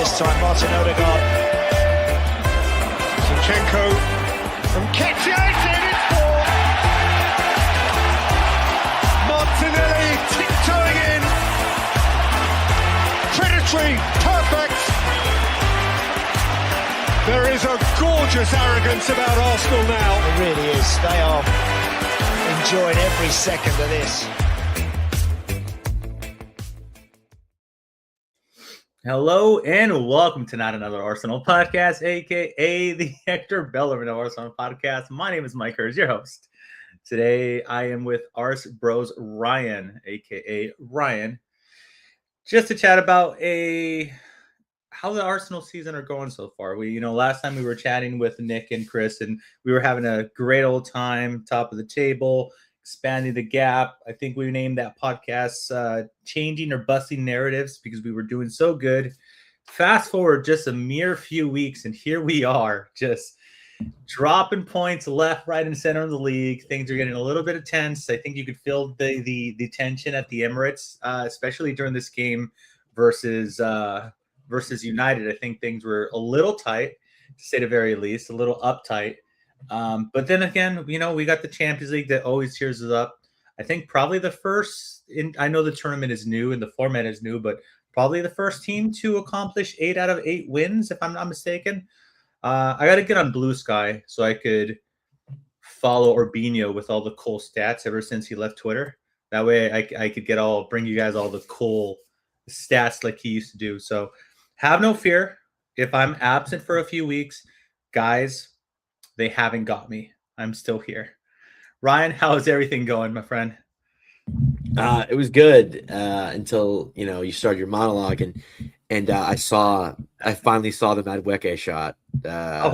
this time, Martin Odegaard. Zinchenko from Ketchiate, it's 4. Martinelli tiptoeing in. Predatory, perfect. There is a gorgeous arrogance about Arsenal now. It really is. They are enjoying every second of this. Hello and welcome to Not Another Arsenal Podcast, aka the Hector Bellerin of Arsenal Podcast. My name is Mike Hers, your host. Today I am with Ars Bros Ryan, aka Ryan, just to chat about how the Arsenal season are going so far. Last time we were chatting with Nick and Chris, and we were having a great old time, top of the table, expanding the gap. I think we named that podcast Changing or Busting Narratives because we were doing so good. Fast forward just a mere few weeks, and here we are, just dropping points left, right, and center of the league. Things are getting a little bit tense. I think you could feel the tension at the Emirates, especially during this game versus United. I think things were a little tight, to say the very least, a little uptight. But then again, we got the Champions League that always cheers us up. I think probably I know the tournament is new and the format is new, but probably the first team to accomplish 8 out of 8 wins, if I'm not mistaken. I got to get on Blue Sky so I could follow Urbino with all the cool stats ever since he left Twitter. That way I could bring you guys all the cool stats like he used to do. So have no fear if I'm absent for a few weeks, guys. They haven't got me. I'm still here. Ryan, how's everything going, my friend? It was good until you started your monologue, and I finally saw the Madueke shot. Yeah.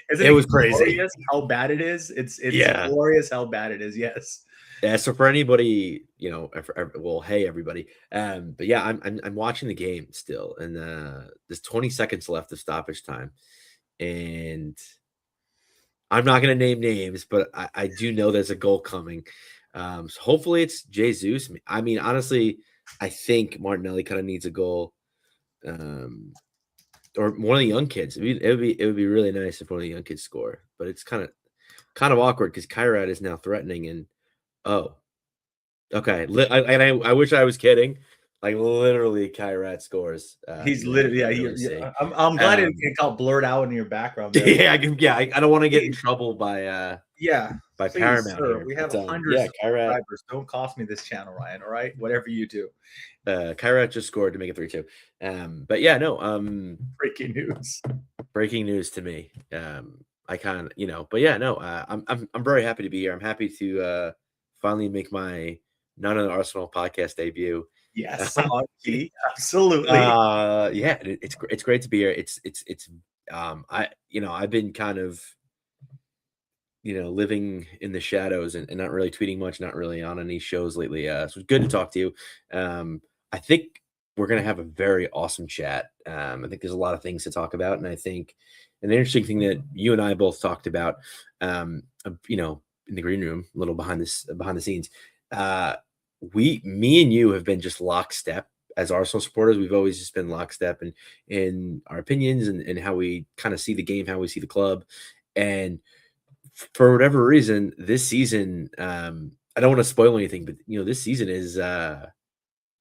It was crazy. How bad it is. It's glorious how bad it is. Yes. Yeah. So for anybody, hey everybody. But yeah, I'm watching the game still, and there's 20 seconds left of stoppage time. And I'm not going to name names, but I do know there's a goal coming. So hopefully it's Jesus. I mean, honestly, I think Martinelli kind of needs a goal, or one of the young kids. It would be really nice if one of the young kids score. But it's kind of awkward because Kairat is now threatening. And okay, I wish I was kidding. Like literally, Kairat scores. He's literally, I'm glad it got blurred out in your background. There. I don't want to get in trouble by please, Paramount. Sir, we have hundreds of subscribers. Don't cost me this channel, Ryan. All right, whatever you do. Kairat just scored to make it 3-2. But yeah, no. Breaking news to me. I kind of, but yeah, no. I'm very happy to be here. I'm happy to finally make my Not Another Arsenal podcast debut. Yes, absolutely. Yeah, it's great to be here. I've been kind of living in the shadows and not really tweeting much, not really on any shows lately. So it's good to talk to you. I think we're gonna have a very awesome chat. I think there's a lot of things to talk about, and I think an interesting thing that you and I both talked about, in the green room, a little behind the scenes. Me and you have been just lockstep as Arsenal supporters. We've always just been lockstep in our opinions and how we kind of see the game, how we see the club. And for whatever reason, this season, I don't want to spoil anything, but this season is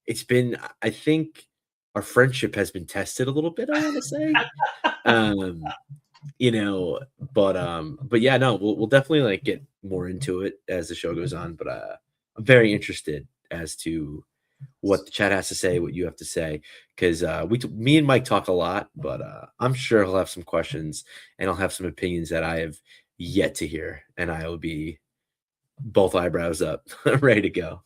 it's been, I think our friendship has been tested a little bit, I want to say. But yeah, no, we'll definitely get more into it as the show goes on. But I'm very interested as to what the chat has to say, what you have to say, because me and Mike talk a lot, but I'm sure he'll have some questions and I'll have some opinions that I have yet to hear, and I will be both eyebrows up, ready to go.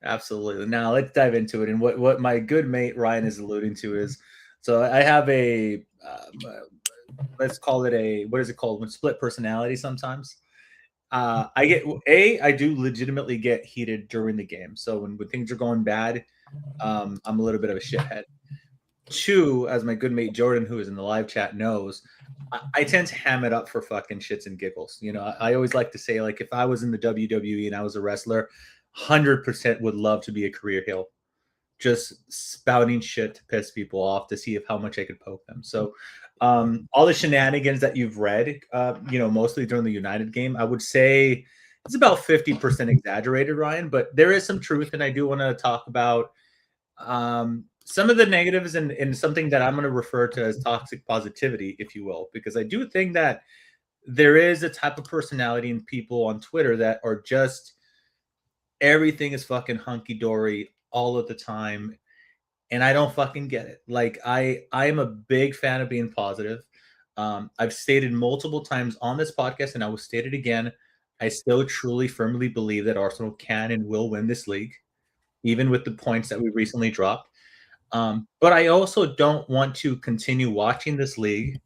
Absolutely. Now let's dive into it. And what my good mate Ryan is alluding to is, so I have a let's call it what is it called when split personality sometimes. I do legitimately get heated during the game. So when things are going bad, I'm a little bit of a shithead. 2, as my good mate Jordan, who is in the live chat, knows, I tend to ham it up for fucking shits and giggles. I always like to say, if I was in the WWE and I was a wrestler, 100% would love to be a career heel. just spouting shit to piss people off to see if how much I could poke them. So all the shenanigans that you've read, mostly during the United game, I would say it's about 50% exaggerated, Ryan, but there is some truth. And I do want to talk about some of the negatives and something that I'm going to refer to as toxic positivity, if you will, because I do think that there is a type of personality in people on Twitter that are just everything is fucking hunky dory all of the time. And I don't fucking get it. Like I am a big fan of being positive. I've stated multiple times on this podcast, and I will state it again. I still truly firmly believe that Arsenal can and will win this league, even with the points that we recently dropped. But I also don't want to continue watching this league,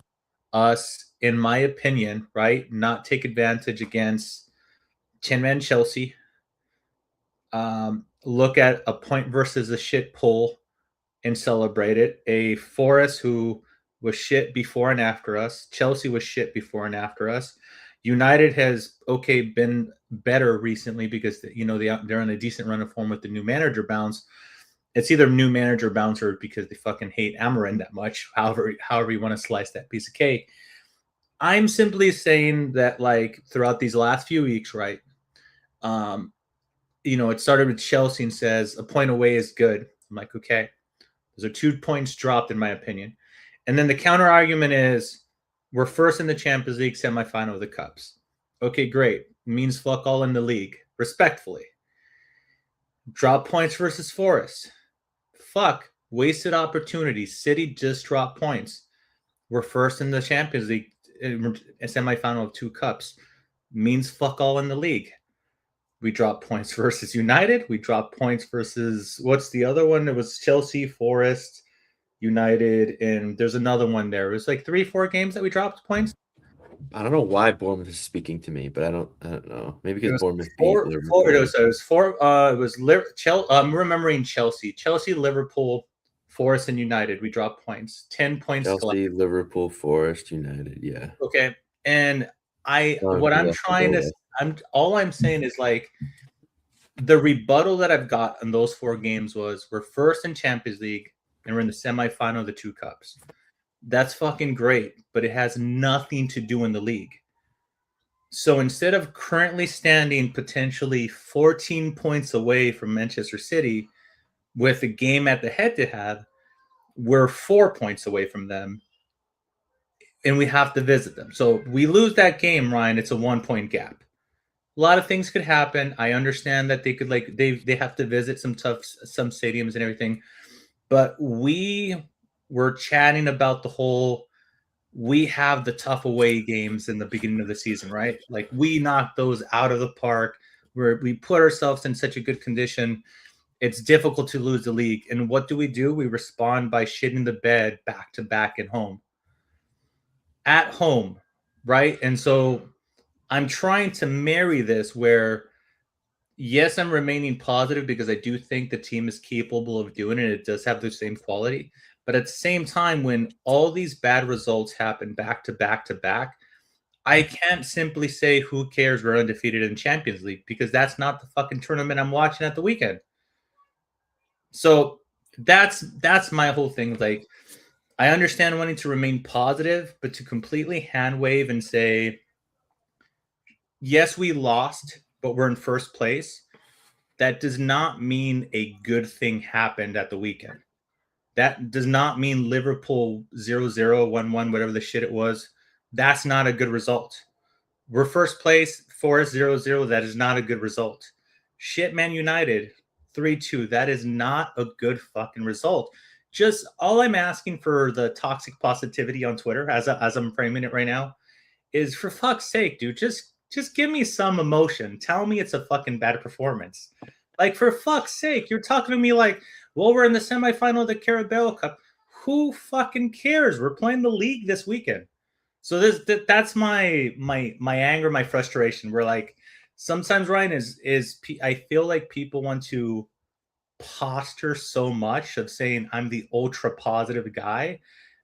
us, in my opinion, right, not take advantage against 10-man Chelsea, look at a point versus a shit pull and celebrate it. A Forest who was shit before and after us. Chelsea was shit before and after us. United has been better recently because they're on a decent run of form with the new manager bounce. It's either new manager bounce or because they fucking hate Amarin that much. However you want to slice that piece of cake. I'm simply saying that like throughout these last few weeks, right? It started with Chelsea and says a point away is good. I'm like, okay. Those are 2 points dropped, in my opinion. And then the counter argument is we're first in the Champions League semifinal of the Cups. Okay, great. Means fuck all in the league, respectfully. Drop points versus Forest. Fuck. Wasted opportunities. City just dropped points. We're first in the Champions League semifinal of 2 Cups. Means fuck all in the league. We dropped points versus United. We dropped points versus what's the other one? It was Chelsea, Forest, United, and there's another one there. It was like 3-4 games that we dropped points. I don't know why Bournemouth is speaking to me, but I don't know. Maybe because Bournemouth beat Liverpool. I'm remembering Chelsea, Liverpool, Forest, and United. We dropped points. 10 points. Chelsea, Liverpool, Forest, United. Yeah. Okay, and all I'm saying is like the rebuttal that I've got in those 4 games was we're first in Champions League and we're in the semifinal of the 2 Cups. That's fucking great, but it has nothing to do in the league. So instead of currently standing potentially 14 points away from Manchester City with a game at the head-to-head, we're 4 points away from them and we have to visit them. So we lose that game, Ryan, it's a 1-point gap. A lot of things could happen. I understand that they could they have to visit some stadiums and everything, but we were chatting about the whole. We have the tough away games in the beginning of the season, right? Like we knocked those out of the park. We put ourselves in such a good condition. It's difficult to lose the league. And what do? We respond by shitting the bed back to back at home, right? And so I'm trying to marry this where, yes, I'm remaining positive because I do think the team is capable of doing it. It does have the same quality. But at the same time, when all these bad results happen back to back to back, I can't simply say, who cares, we're undefeated in Champions League, because that's not the fucking tournament I'm watching at the weekend. So that's my whole thing. Like, I understand wanting to remain positive, but to completely hand wave and say, yes, we lost, but we're in first place, that does not mean a good thing happened at the weekend. That does not mean Liverpool 0-0, 1-1, whatever the shit it was. That's not a good result. We're first place, Forest 0-0. That is not a good result. Shit, Man United 3-2. That is not a good fucking result. Just all I'm asking for the toxic positivity on Twitter, as I'm framing it right now, is for fuck's sake, dude, just give me some emotion. Tell me it's a fucking bad performance. Like, for fuck's sake, you're talking to me like, well, we're in the semifinal of the Carabao Cup. Who fucking cares? We're playing the league this weekend. So that's my anger, my frustration. We're like, sometimes, Ryan, is I feel like people want to posture so much of saying I'm the ultra positive guy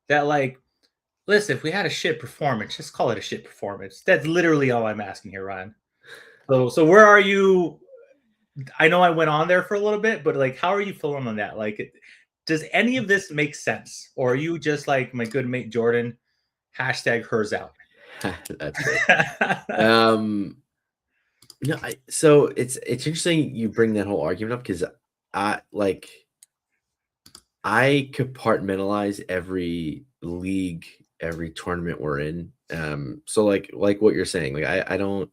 that, like, listen, if we had a shit performance, just call it a shit performance. That's literally all I'm asking here, Ryan. So where are you I know I went on there for a little bit, but like, how are you feeling on that? Like, does any of this make sense, or are you just like my good mate Jordan? Hashtag hers out. That's good. No, so it's interesting you bring that whole argument up because I compartmentalize every league, every tournament we're in. So like what you're saying, like I don't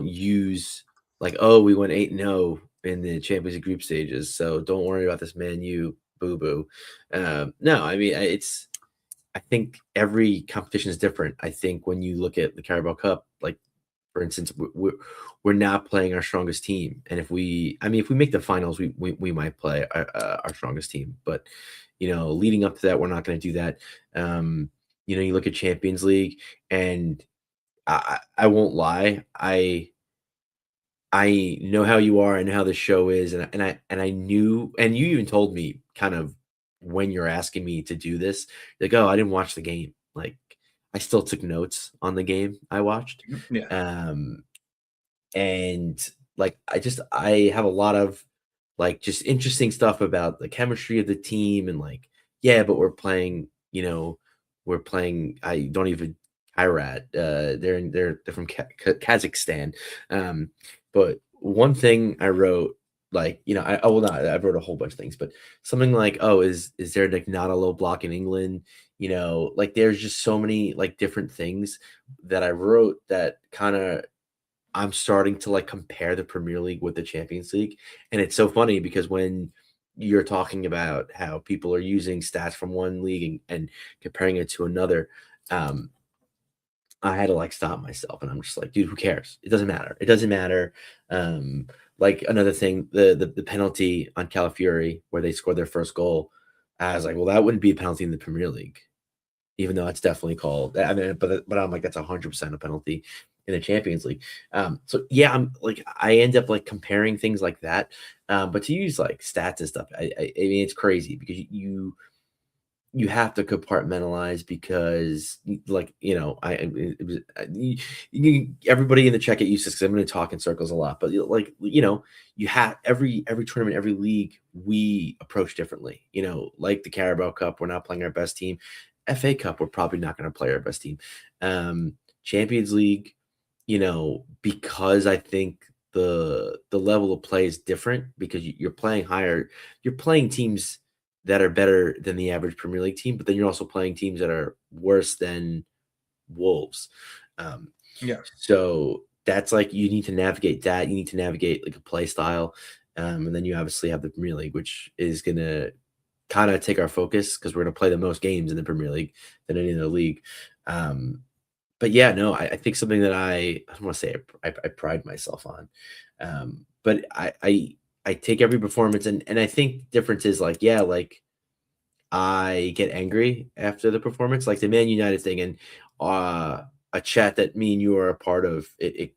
use like, oh, we went 8-0 in the Champions League group stages, so don't worry about this Man U boo boo. No, I mean I think every competition is different. I think when you look at the Carabao Cup, like for instance, we're not playing our strongest team, and if we make the finals, we might play our strongest team, but leading up to that, we're not going to do that. You look at Champions League, and I won't lie, I know how you are and how the show is, and I knew, and you even told me kind of when you're asking me to do this, like, oh, I didn't watch the game. Like, I still took notes on the game I watched. Yeah. And like I have a lot of like just interesting stuff about the chemistry of the team and like, yeah, but we're playing I don't even Irad. They're from Kazakhstan. But one thing I wrote, like, I will not, I wrote a whole bunch of things, but something like, oh, is there like not a low block in England? Like there's just so many like different things that I wrote that kind of I'm starting to like compare the Premier League with the Champions League. And it's so funny because when you're talking about how people are using stats from one league and comparing it to another, um, I had to like stop myself and I'm just like, dude, who cares? It doesn't matter. It doesn't matter. Like another thing, the penalty on Calafiori where they scored their first goal, I was like, well, that wouldn't be a penalty in the Premier League, even though it's definitely called. I mean, but I'm like, that's 100% a penalty in the Champions League. So yeah, I'm like, I end up like comparing things like that. But to use like stats and stuff, I mean, it's crazy because you have to compartmentalize because like everybody in the chat get used to this 'cause I'm going to talk in circles a lot, but like you have every tournament, every league we approach differently. Like the Carabao Cup, we're not playing our best team. FA Cup, we're probably not going to play our best team. Champions League, because I think the level of play is different because you're playing higher, you're playing teams that are better than the average Premier League team, but then you're also playing teams that are worse than Wolves. Yeah. So that's like you need to navigate that. You need to navigate like a play style, and then you obviously have the Premier League, which is gonna kind of take our focus because we're gonna play the most games in the Premier League than any other league. But yeah, no, I think something that I don't want to say I pride myself on, but I take every performance and I think difference is like, yeah, like I get angry after the performance, like the Man United thing and a chat that me and you are a part of. It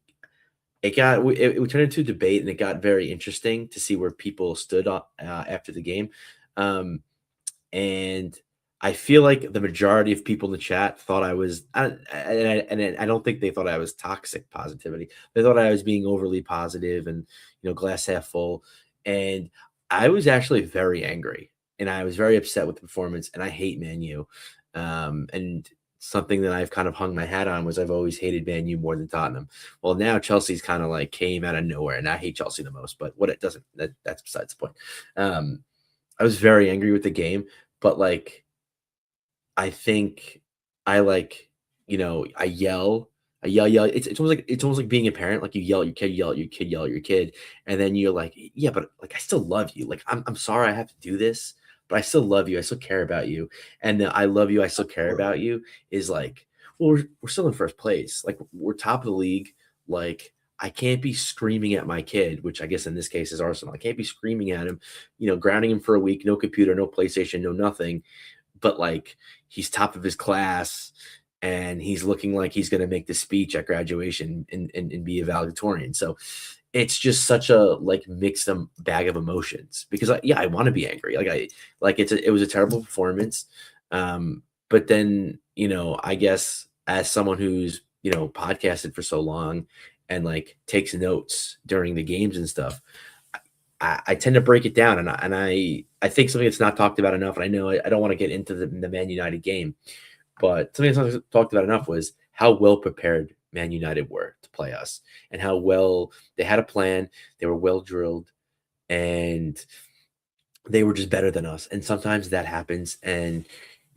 turned into a debate and it got very interesting to see where people stood after the game. And I feel like the majority of people in the chat thought I was, and I don't think they thought I was toxic positivity. They thought I was being overly positive and glass half full. And I was actually very angry, and I was very upset with the performance. And I hate Man U. And something that I've kind of hung my hat on was I've always hated Man U more than Tottenham. Well, now Chelsea's kind of like came out of nowhere, and I hate Chelsea the most. But what it doesn't, that's besides the point. I was very angry with the game, but like I think I like, I yell. It's almost like being a parent. Like you yell at your kid, yell at your kid, yell at your kid, and then you're like, yeah, but like I still love you. Like I'm sorry I have to do this, but I still love you. I still care about you. And the I love you, I still care about you is like, well, we're still in first place. Like we're top of the league. Like I can't be screaming at my kid, which I guess in this case is Arsenal. I can't be screaming at him, grounding him for a week, no computer, no PlayStation, no nothing, but like he's top of his class and he's looking like he's going to make the speech at graduation and be a valedictorian. So it's just such a like mixed bag of emotions because I want to be angry. It was a terrible performance. But then, I guess as someone who's, podcasted for so long and like takes notes during the games and stuff, I tend to break it down, and I think something that's not talked about enough, and I know I don't want to get into the Man United game, but something that's not talked about enough was how well prepared Man United were to play us, and how well they had a plan. They were well drilled, and they were just better than us. And sometimes that happens, and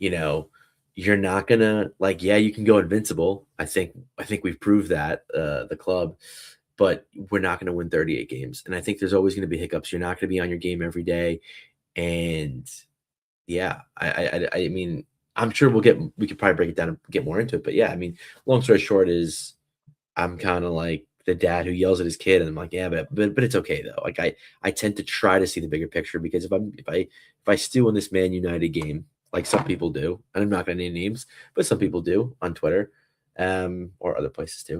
you're not gonna like, yeah, you can go invincible. I think we've proved that, the club, but we're not going to win 38 games. And I think there's always going to be hiccups. You're not going to be on your game every day. And yeah, I mean, I'm sure we could probably break it down and get more into it. But yeah, I mean, long story short is I'm kind of like the dad who yells at his kid, and I'm like, yeah, but it's okay though. Like I tend to try to see the bigger picture, because if I stew in this Man United game, like some people do, and I'm not going to name names, but some people do on Twitter, or other places too,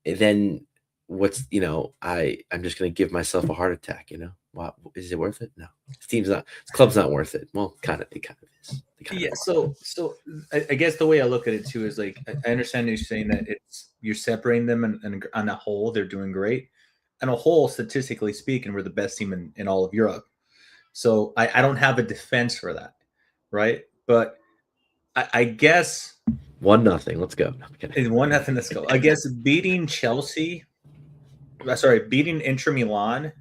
then I'm just going to give myself a heart attack. Wow, is it worth it? No, this club's not worth it. Well, it kind of is. Yeah. So I guess the way I look at it too is like, I understand you're saying that you're separating them, and on a whole, they're doing great. On a whole, statistically speaking, we're the best team in all of Europe. So I don't have a defense for that. Right. But I guess 1-0. Let's go. No, I'm kidding. 1-0. Let's go. I guess beating Inter Milan,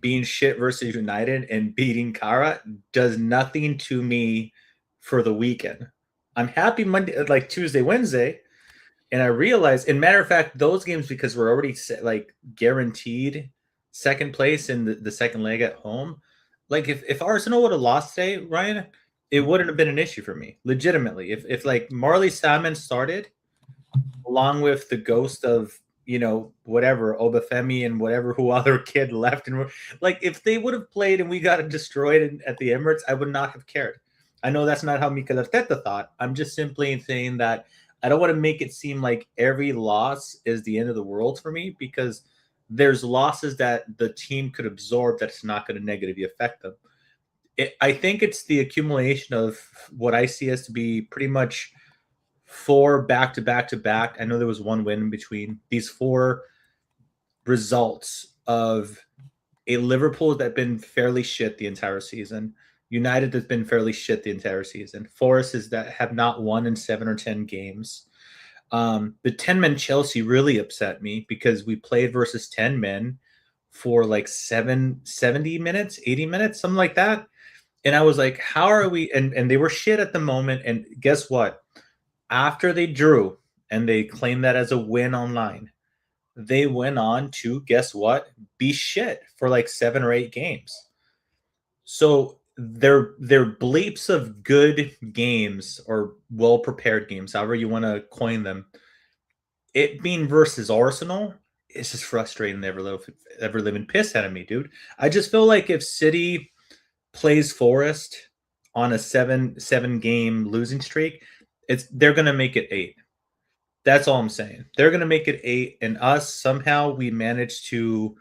being shit versus United, and beating Cara does nothing to me for the weekend. I'm happy Monday, like Tuesday, Wednesday, and I realize, and matter of fact, those games, because we're already guaranteed second place in the second leg at home. Like if Arsenal would have lost today, Ryan, it wouldn't have been an issue for me, legitimately. If like Marley Salmon started, along with the ghost of whatever Obafemi and whatever who other kid left, and like if they would have played and we got destroyed at the Emirates, I would not have cared. I know that's not how Mikel Arteta thought. I'm just simply saying that I don't want to make it seem like every loss is the end of the world for me, because there's losses that the team could absorb that's not going to negatively affect them. I think it's the accumulation of what I see as to be pretty much 4 back-to-back-to-back. I know there was one win in between. These 4 results of a Liverpool that's been fairly shit the entire season, United that's been fairly shit the entire season, Forest that have not won in 7 or 10 games. The 10-man Chelsea really upset me, because we played versus 10 men for like 70 minutes, 80 minutes, something like that. And I was like, how are we? And they were shit at the moment. And guess what? After they drew and they claimed that as a win online, they went on to, guess what? Be shit for like 7 or 8 games. So they're bleeps of good games, or well-prepared games, however you want to coin them. It being versus Arsenal is just frustrating the ever living piss out of me, dude. I just feel like if City plays Forest on a 7 game losing streak, they're gonna make it 8. That's all I'm saying. They're gonna make it 8, and us somehow we managed to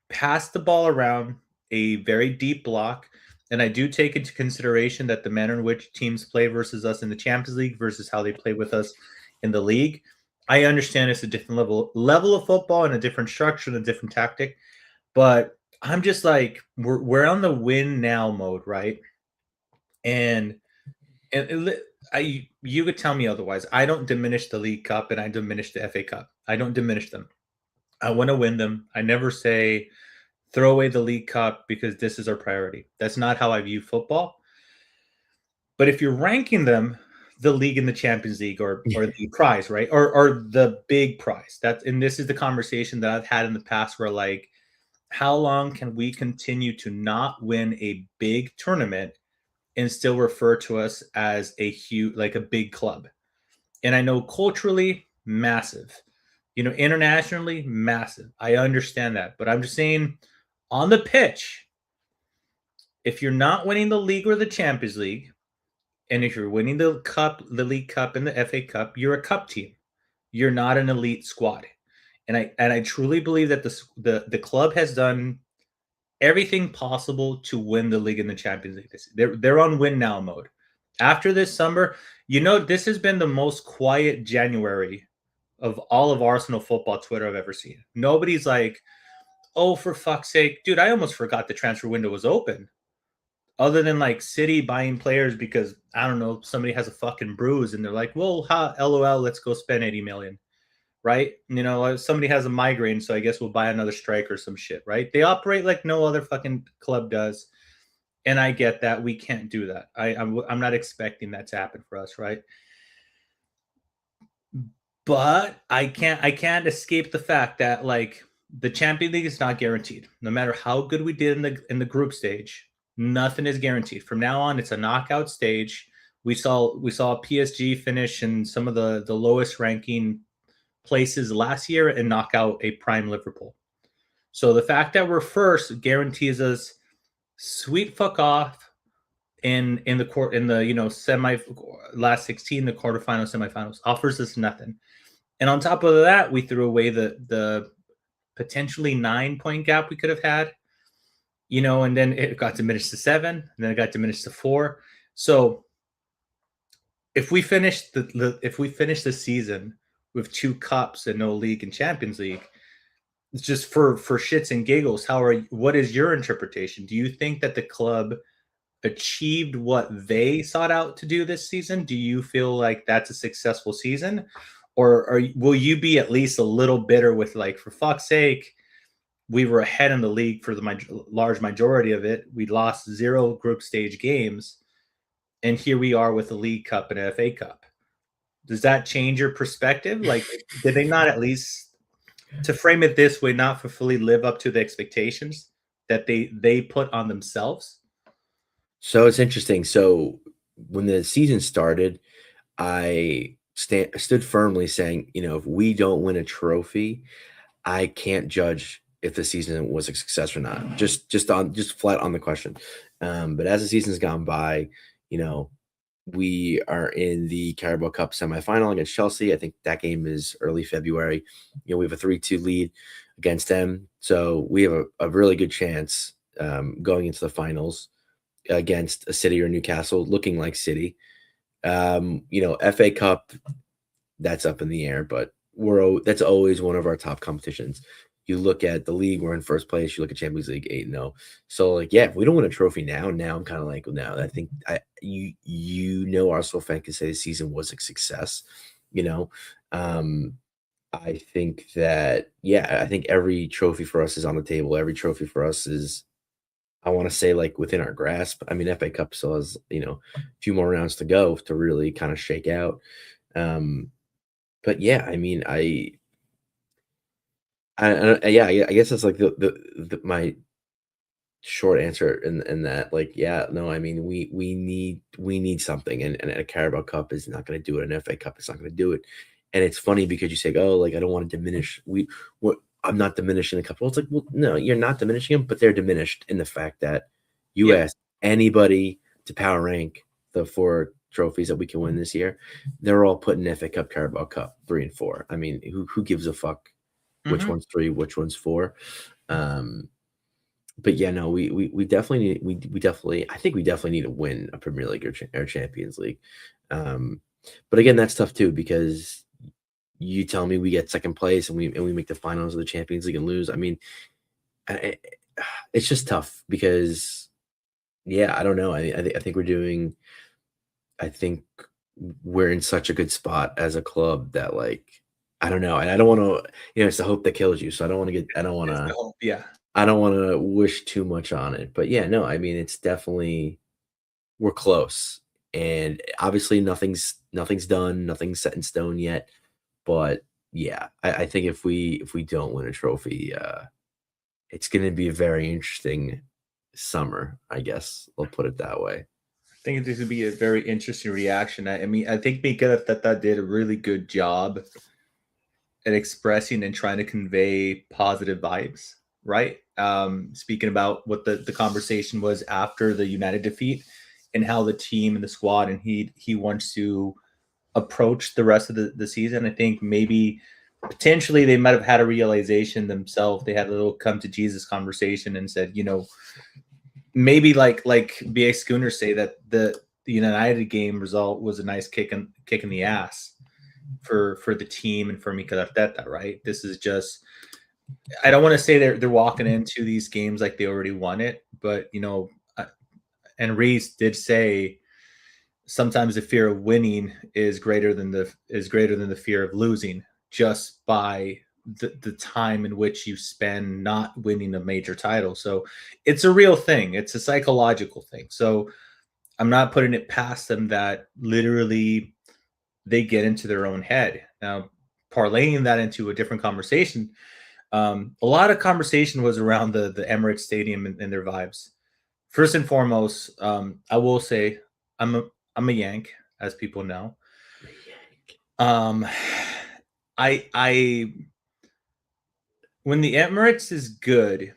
pass the ball around a very deep block. And I do take into consideration that the manner in which teams play versus us in the Champions League versus how they play with us in the league, I understand it's a different level of football and a different structure and a different tactic. But I'm just like, we're on the win now mode, right? And you could tell me otherwise. I don't diminish the League Cup and I diminish the FA Cup. I don't diminish them. I want to win them. I never say throw away the League Cup because this is our priority. That's not how I view football. But if you're ranking them, the league and the Champions League, or the prize, right? Or the big prize. And this is the conversation that I've had in the past, where like, how long can we continue to not win a big tournament and still refer to us as a big club? And I know culturally, massive. Internationally, massive. I understand that. But I'm just saying, on the pitch, if you're not winning the league or the Champions League, and if you're winning the League Cup and the FA Cup, you're a cup team. You're not an elite squad. And I truly believe that the club has done everything possible to win the league and the Champions League. They're on win now mode. After this summer, this has been the most quiet January of all of Arsenal football Twitter I've ever seen. Nobody's like, oh, for fuck's sake, dude, I almost forgot the transfer window was open. Other than like City buying players because I don't know, somebody has a fucking bruise and they're like, well, LOL, let's go spend 80 million. Right? Somebody has a migraine, so I guess we'll buy another striker or some shit, right? They operate like no other fucking club does. And I get that. We can't do that. I'm not expecting that to happen for us, right? But I can't escape the fact that like the Champions League is not guaranteed. No matter how good we did in the group stage, nothing is guaranteed. From now on, it's a knockout stage. We saw PSG finish in some of the lowest ranking places last year and knock out a prime Liverpool. So the fact that we're first guarantees us sweet fuck off in the semi last 16, the quarterfinals, semifinals, offers us nothing. And on top of that, we threw away the potentially 9-point gap we could have had, and then it got diminished to 7, and then it got diminished to 4. So if we finish the season with 2 cups and no league and Champions League, it's just for shits and giggles. What is your interpretation? Do you think that the club achieved what they sought out to do this season? Do you feel like that's a successful season? Or will you be at least a little bitter with like, for fuck's sake, we were ahead in the league for the large majority of it. We lost 0 group stage games. And here we are with the League Cup and FA Cup. Does that change your perspective? Like, did they not at least, to frame it this way, not fully live up to the expectations that they put on themselves? So it's interesting. So when the season started, I stood firmly saying, if we don't win a trophy, I can't judge if the season was a success or not. Just flat on the question. But as the season's gone by, we are in the Carabao Cup semifinal against Chelsea. I think that game is early February. We have a 3-2 lead against them. So we have a really good chance going into the finals against a City or Newcastle, looking like City. FA Cup, that's up in the air, but that's always one of our top competitions. You look at the league, we're in first place. You look at Champions League, 8-0. So, if we don't win a trophy now I'm kind of like, no, I think Arsenal fan can say the season was a success. I think that, I think every trophy for us is on the table. Every trophy for us is, I want to say, like, within our grasp. I mean, FA Cup still has, a few more rounds to go to really kind of shake out. But I mean, I guess that's like my short answer in that, like, no, I mean, we need something, and a Carabao Cup is not going to do it. An FA Cup is not going to do it. And it's funny because you say, oh, like, I don't want to diminish. I'm not diminishing the cup. Well, it's like, well, no, you're not diminishing them, but they're diminished in the fact that you ask anybody to power rank the 4 trophies that we can win this year, they're all putting FA Cup, Carabao Cup 3 and 4. I mean, who gives a fuck which one's 3, which one's 4? But no, we definitely need, I think we definitely need to win a Premier League or Champions League. But again, that's tough too, because you tell me we get second place and we make the finals of the Champions League and lose. I mean, it's just tough because, I don't know. I think we're in such a good spot as a club that, like, I don't know. And I don't want to, it's the hope that kills you. So I don't want to wish too much on it. But no, I mean, it's definitely, we're close. And obviously nothing's done, nothing's set in stone yet. But I think if we don't win a trophy, it's going to be a very interesting summer, I guess. I'll put it that way. I think this would be a very interesting reaction. I mean, I think Miguel Arteta did a really good job at expressing and trying to convey positive vibes, right? Speaking about what the conversation was after the United defeat and how the team and the squad and he wants to approach the rest of the season. I think maybe potentially they might have had a realization themselves. They had a little come to Jesus conversation and said, maybe like B.A. Schooner say that the United game result was a nice kick in the ass for the team and for Mikel Arteta, right? This is just, I don't want to say they're walking into these games like they already won it, but and Reese did say sometimes the fear of winning is greater than the fear of losing, just by the time in which you spend not winning a major title. So it's a real thing. It's a psychological thing. So I'm not putting it past them that literally they get into their own head. Now, parlaying that into a different conversation, a lot of conversation was around the Emirates Stadium and their vibes. First and foremost, I will say I'm a Yank, as people know. I when the Emirates is good,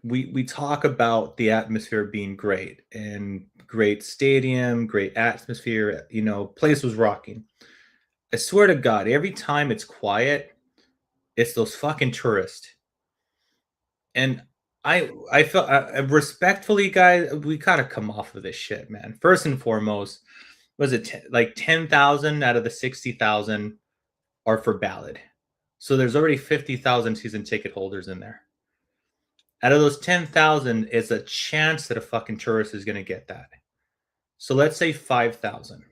we talk about the atmosphere being great and great stadium, great atmosphere. Place was rocking. I swear to God, every time it's quiet, it's those fucking tourists. And I felt respectfully, guys, we gotta come off of this shit, man. First and foremost, was it like 10,000 out of the 60,000 are for ballot, so there's already 50,000 season ticket holders in there. Out of those 10,000, is a chance that a fucking tourist is gonna get that. So let's say 5,000,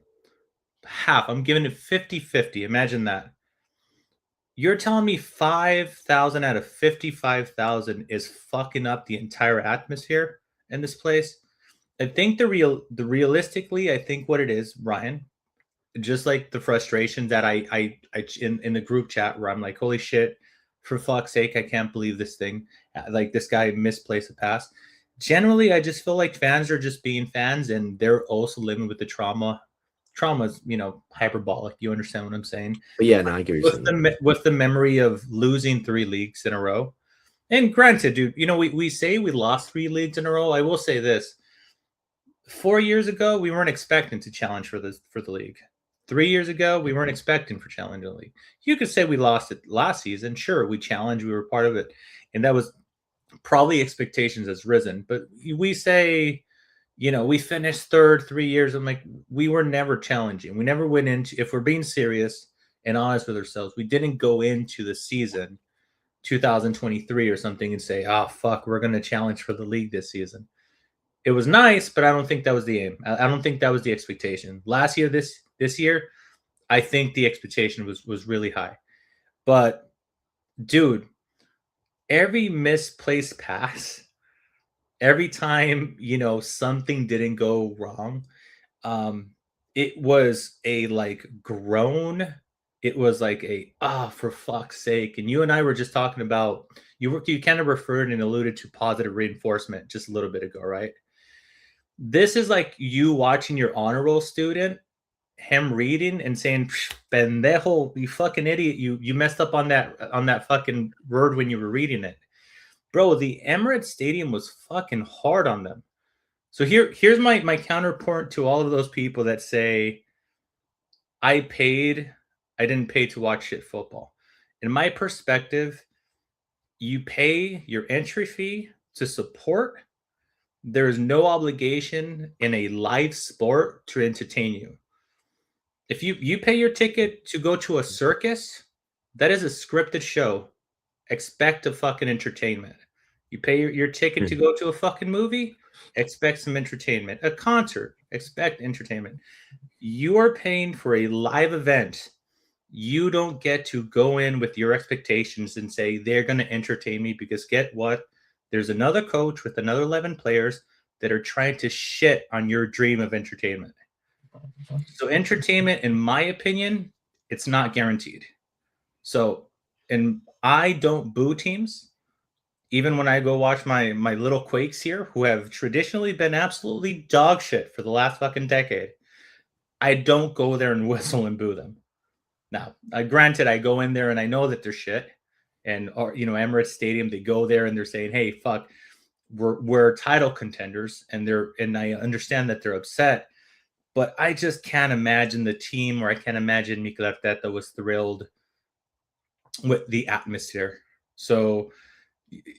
half. I'm giving it 50-50. Imagine that. You're telling me 5,000 out of 55,000 is fucking up the entire atmosphere in this place? I think realistically, I think what it is, Ryan, just like the frustration that I in the group chat where I'm like, holy shit, for fuck's sake, I can't believe this thing. Like, this guy misplaced a pass. Generally, I just feel like fans are just being fans, and they're also living with the trauma. Trauma's, hyperbolic. You understand what I'm saying? But yeah, no, I get what you're saying. With the memory of losing 3 leagues in a row. And granted, dude, we say we lost 3 leagues in a row. I will say this. 4 years ago, we weren't expecting to challenge for the league. 3 years ago, we weren't expecting for challenging the league. You could say we lost it last season. Sure, we challenged. We were part of it. And that was probably expectations has risen. But we say, we finished third 3 years. I'm like, we were never challenging. We never went into, if we're being serious and honest with ourselves, we didn't go into the season 2023 or something and say, oh, fuck, we're going to challenge for the league this season. It was nice, but I don't think that was the aim. I don't think that was the expectation. Last year, this year, I think the expectation was really high. But, dude, every misplaced pass, every time, something didn't go wrong, it was a, like, groan. It was like a, for fuck's sake. And you and I were just talking about, you kind of referred and alluded to positive reinforcement just a little bit ago, right? This is like you watching your honor roll student, him reading and saying, pendejo, you fucking idiot, you messed up on that fucking word when you were reading it. Bro, the Emirates Stadium was fucking hard on them. So here's my counterpoint to all of those people that say, I didn't pay to watch shit football. In my perspective, you pay your entry fee to support. There is no obligation in a live sport to entertain you. If you pay your ticket to go to a circus, that is a scripted show. Expect a fucking entertainment. You pay your ticket to go to a fucking movie, expect some entertainment. A concert, expect entertainment. You are paying for a live event. You don't get to go in with your expectations and say they're going to entertain me, because get what? There's another coach with another 11 players that are trying to shit on your dream of entertainment. So entertainment, in my opinion, it's not guaranteed. So, and I don't boo teams. Even when I go watch my little Quakes here, who have traditionally been absolutely dog shit for the last fucking decade, I don't go there and whistle and boo them. Now, granted, I go in there and I know that they're shit. And, Emirates Stadium, they go there and they're saying, hey, fuck, we're title contenders. And I understand that they're upset. But I just can't imagine the team, or I can't imagine Mikel Arteta was thrilled with the atmosphere. So,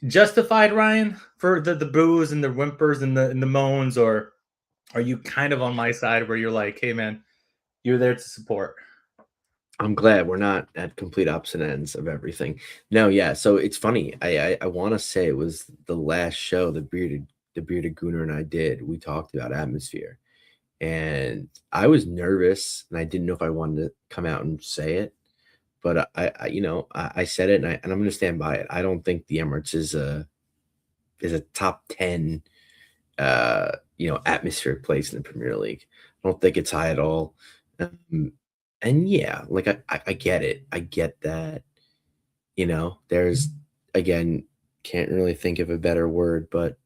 justified, Ryan, for the boos and the whimpers and the moans, or are you kind of on my side where you're like, hey man, you're there to support? I'm glad we're not at complete opposite ends of everything. No, yeah. So it's funny. I want to say it was the last show the bearded Gooner and I did. We talked about atmosphere, and I was nervous, and I didn't know if I wanted to come out and say it, but I said it, and I'm going to stand by it. I don't think the Emirates is a top 10 atmospheric place in the Premier League. I don't think it's high at all. Um, and yeah, like I get it. I get that, there's again, can't really think of a better word, but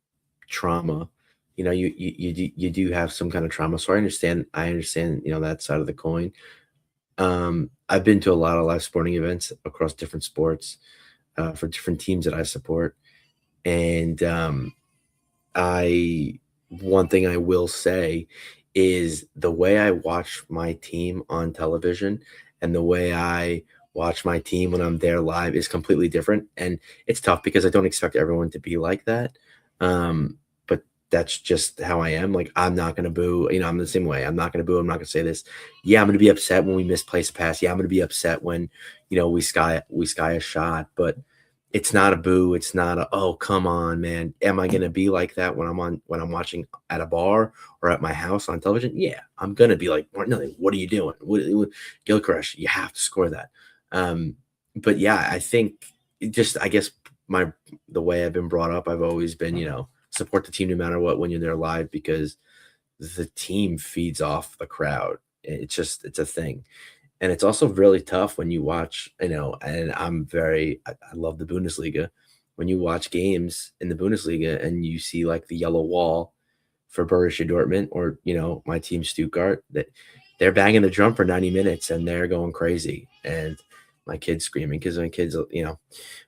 trauma. You do have some kind of trauma. So I understand, that side of the coin. I've been to a lot of live sporting events across different sports, for different teams that I support. And I one thing I will say is the way I watch my team on television and the way I watch my team when I'm there live is completely different. And it's tough because I don't expect everyone to be like that. But that's just how I am. Like, I'm not going to boo. I'm the same way. I'm not going to boo. I'm not going to say this. Yeah, I'm going to be upset when we misplace a pass. Yeah, I'm going to be upset when, we sky a shot. But it's not a boo. It's not a, oh, come on, man. Am I gonna be like that when I'm watching at a bar or at my house on television? Yeah, I'm gonna be like, Martinelli, what are you doing? Gilchrist, you have to score that. But yeah, I think I guess the way I've been brought up, I've always been, support the team no matter what when you're there live, because the team feeds off the crowd. It's a thing. And it's also really tough when you watch, and I love the Bundesliga. When you watch games in the Bundesliga and you see like the yellow wall for Borussia Dortmund or, my team Stuttgart, that they're banging the drum for 90 minutes and they're going crazy. And my kids screaming because my kids,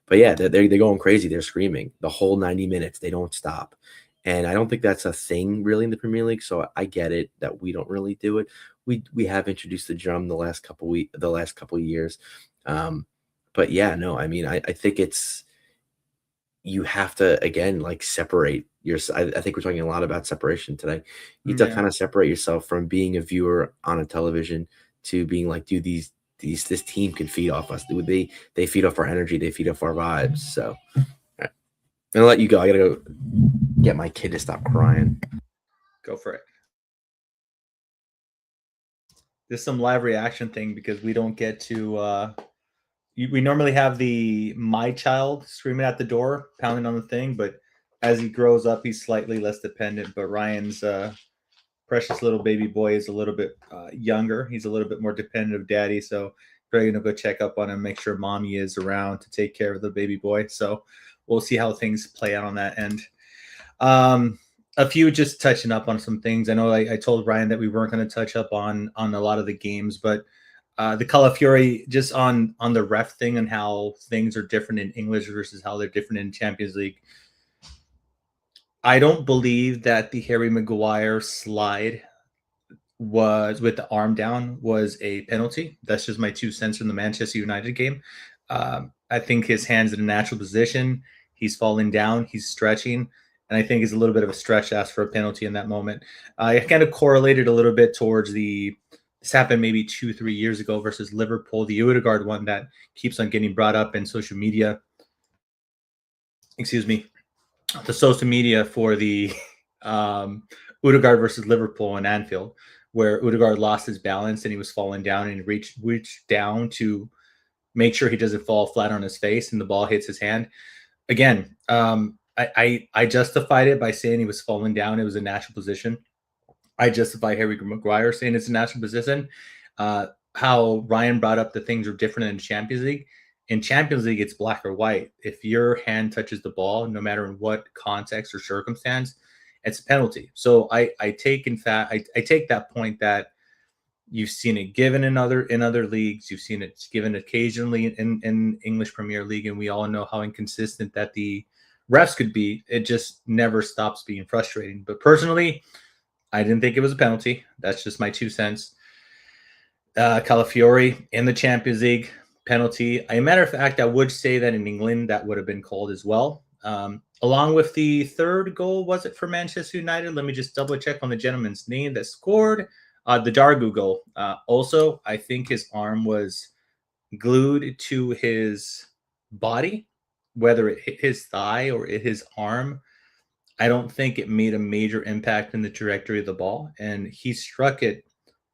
but yeah, they're going crazy. They're screaming the whole 90 minutes. They don't stop. And I don't think that's a thing really in the Premier League. So I get it that we don't really do it. We have introduced the drum the last couple of years. But yeah, no, I mean, I think you have to, again, like, separate I think we're talking a lot about separation today. You have to kind of separate yourself from being a viewer on a television to being like, dude, this team can feed off us. They feed off our energy. They feed off our vibes. So all right. I'm gonna let you go. I gotta go get my kid to stop crying. Go for it. There's some live reaction thing because we don't get to we normally have the my child screaming at the door, pounding on the thing, but as he grows up, he's slightly less dependent. But Ryan's precious little baby boy is a little bit younger. He's a little bit more dependent of daddy. So probably gonna go check up on him, make sure mommy is around to take care of the baby boy. So we'll see how things play out on that end. A few just touching up on some things. I know I told Ryan that we weren't going to touch up on a lot of the games, but the Calafiori, just on the ref thing and how things are different in English versus how they're different in Champions League. I don't believe that the Harry Maguire slide was with the arm down was a penalty. That's just my 2 cents from the Manchester United game. I think his hands in a natural position. He's falling down. He's stretching. And I think it's a little bit of a stretch ask for a penalty in that moment. I kind of correlated a little bit towards this happened maybe 2-3 years ago versus Liverpool, the Odegaard one that keeps on getting brought up in social media. Excuse me. The social media for the Odegaard versus Liverpool in Anfield, where Odegaard lost his balance and he was falling down and he reached down to make sure he doesn't fall flat on his face and the ball hits his hand. Again, I justified it by saying he was falling down. It was a natural position. I justify Harry Maguire saying it's a natural position. How Ryan brought up the things are different in Champions League. In Champions League, it's black or white. If your hand touches the ball, no matter in what context or circumstance, it's a penalty. So I take that point that you've seen it given in other leagues. You've seen it given occasionally in English Premier League, and we all know how inconsistent that the refs could be. It just never stops being frustrating. But personally, I didn't think it was a penalty. That's just my 2 cents. Calafiori in the Champions League, penalty. As a matter of fact, I would say that in England that would have been called as well. Along with the third goal, was it for Manchester United? Let me just double check on the gentleman's name that scored. The Dargu goal. Also, I think his arm was glued to his body, whether it hit his thigh or hit his arm. I don't think it made a major impact in the trajectory of the ball, and he struck it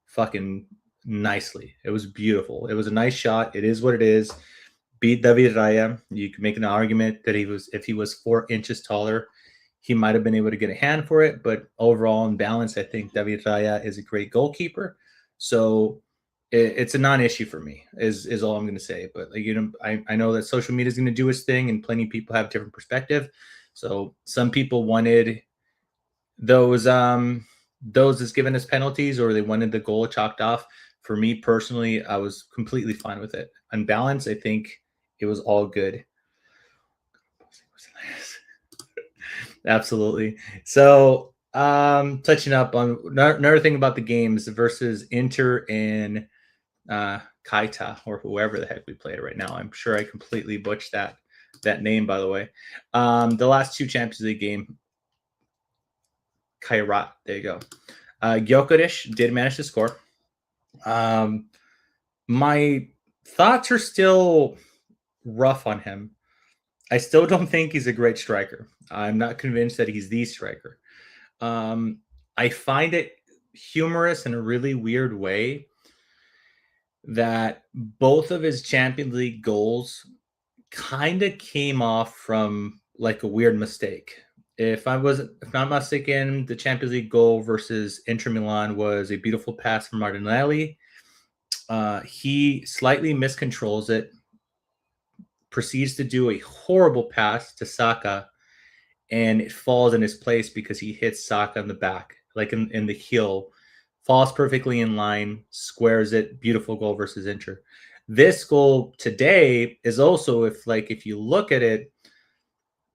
fucking nicely. It was beautiful. It was a nice shot. It is what it is. Beat David Raya. You can make an argument that if he was 4 inches taller, he might have been able to get a hand for it. But overall, in balance, I think David Raya is a great goalkeeper. So it's a non-issue for me. Is all I'm going to say. But I know that social media is going to do its thing, and plenty of people have different perspective. So some people wanted those as given as penalties, or they wanted the goal chalked off. For me personally, I was completely fine with it. On balance, I think it was all good. Absolutely. So touching up on another thing about the games versus Inter and Kaita, or whoever the heck we played right now. I'm sure I completely butchered that name, by the way. The last 2 Champions League game, Kairat, there you go. Gyökeres did manage to score. My thoughts are still rough on him. I still don't think he's a great striker. I'm not convinced that he's the striker. I find it humorous in a really weird way that both of his Champions League goals kind of came off from like a weird mistake. If I'm not mistaken, the Champions League goal versus Inter Milan was a beautiful pass from Martinelli. He slightly miscontrols it, proceeds to do a horrible pass to Saka, and it falls in his place because he hits Saka in the back, like in the heel, falls perfectly in line, squares it. Beautiful goal versus Inter. This goal today is also, if you look at it,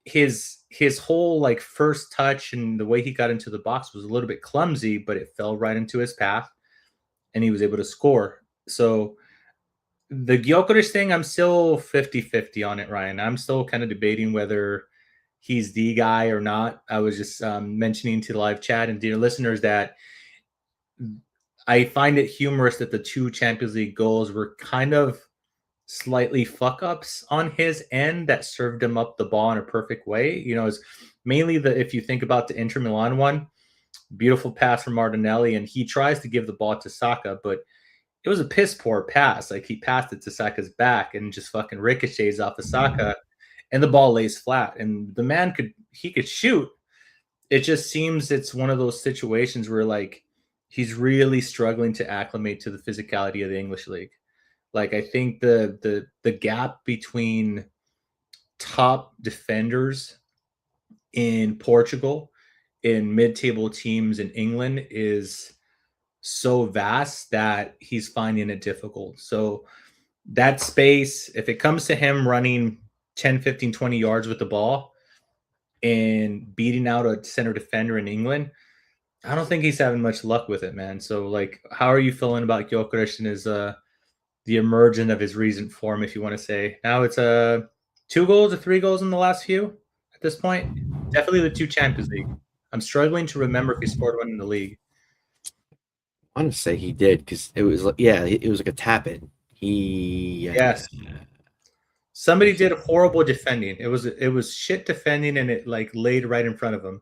his whole like first touch and the way he got into the box was a little bit clumsy, but it fell right into his path and he was able to score. So the Gyökeres thing, I'm still 50-50 on it, Ryan. I'm still kind of debating whether he's the guy or not. I was just mentioning to the live chat and dear listeners that I find it humorous that the 2 Champions League goals were kind of slightly fuck ups on his end that served him up the ball in a perfect way. It's mainly if you think about the Inter Milan one, beautiful pass from Martinelli, and he tries to give the ball to Saka, but it was a piss poor pass. Like, he passed it to Saka's back and just fucking ricochets off of Saka, and the ball lays flat. And the man could shoot. It just seems it's one of those situations where like he's really struggling to acclimate to the physicality of the English league. Like, I think the gap between top defenders in Portugal, in mid-table teams in England, is so vast that he's finding it difficult. So that space, if it comes to him running 10, 15, 20 yards with the ball and beating out a center defender in England, I don't think he's having much luck with it, man. So, like, how are you feeling about Gyökeres and his the emergence of his recent form, if you want to say? Now it's 2 goals or 3 goals in the last few at this point. Definitely the 2 Champions League. I'm struggling to remember if he scored one in the league. I want to say he did, because it was like a tap in. Yes. Somebody did horrible defending. It was shit defending, and it like laid right in front of him.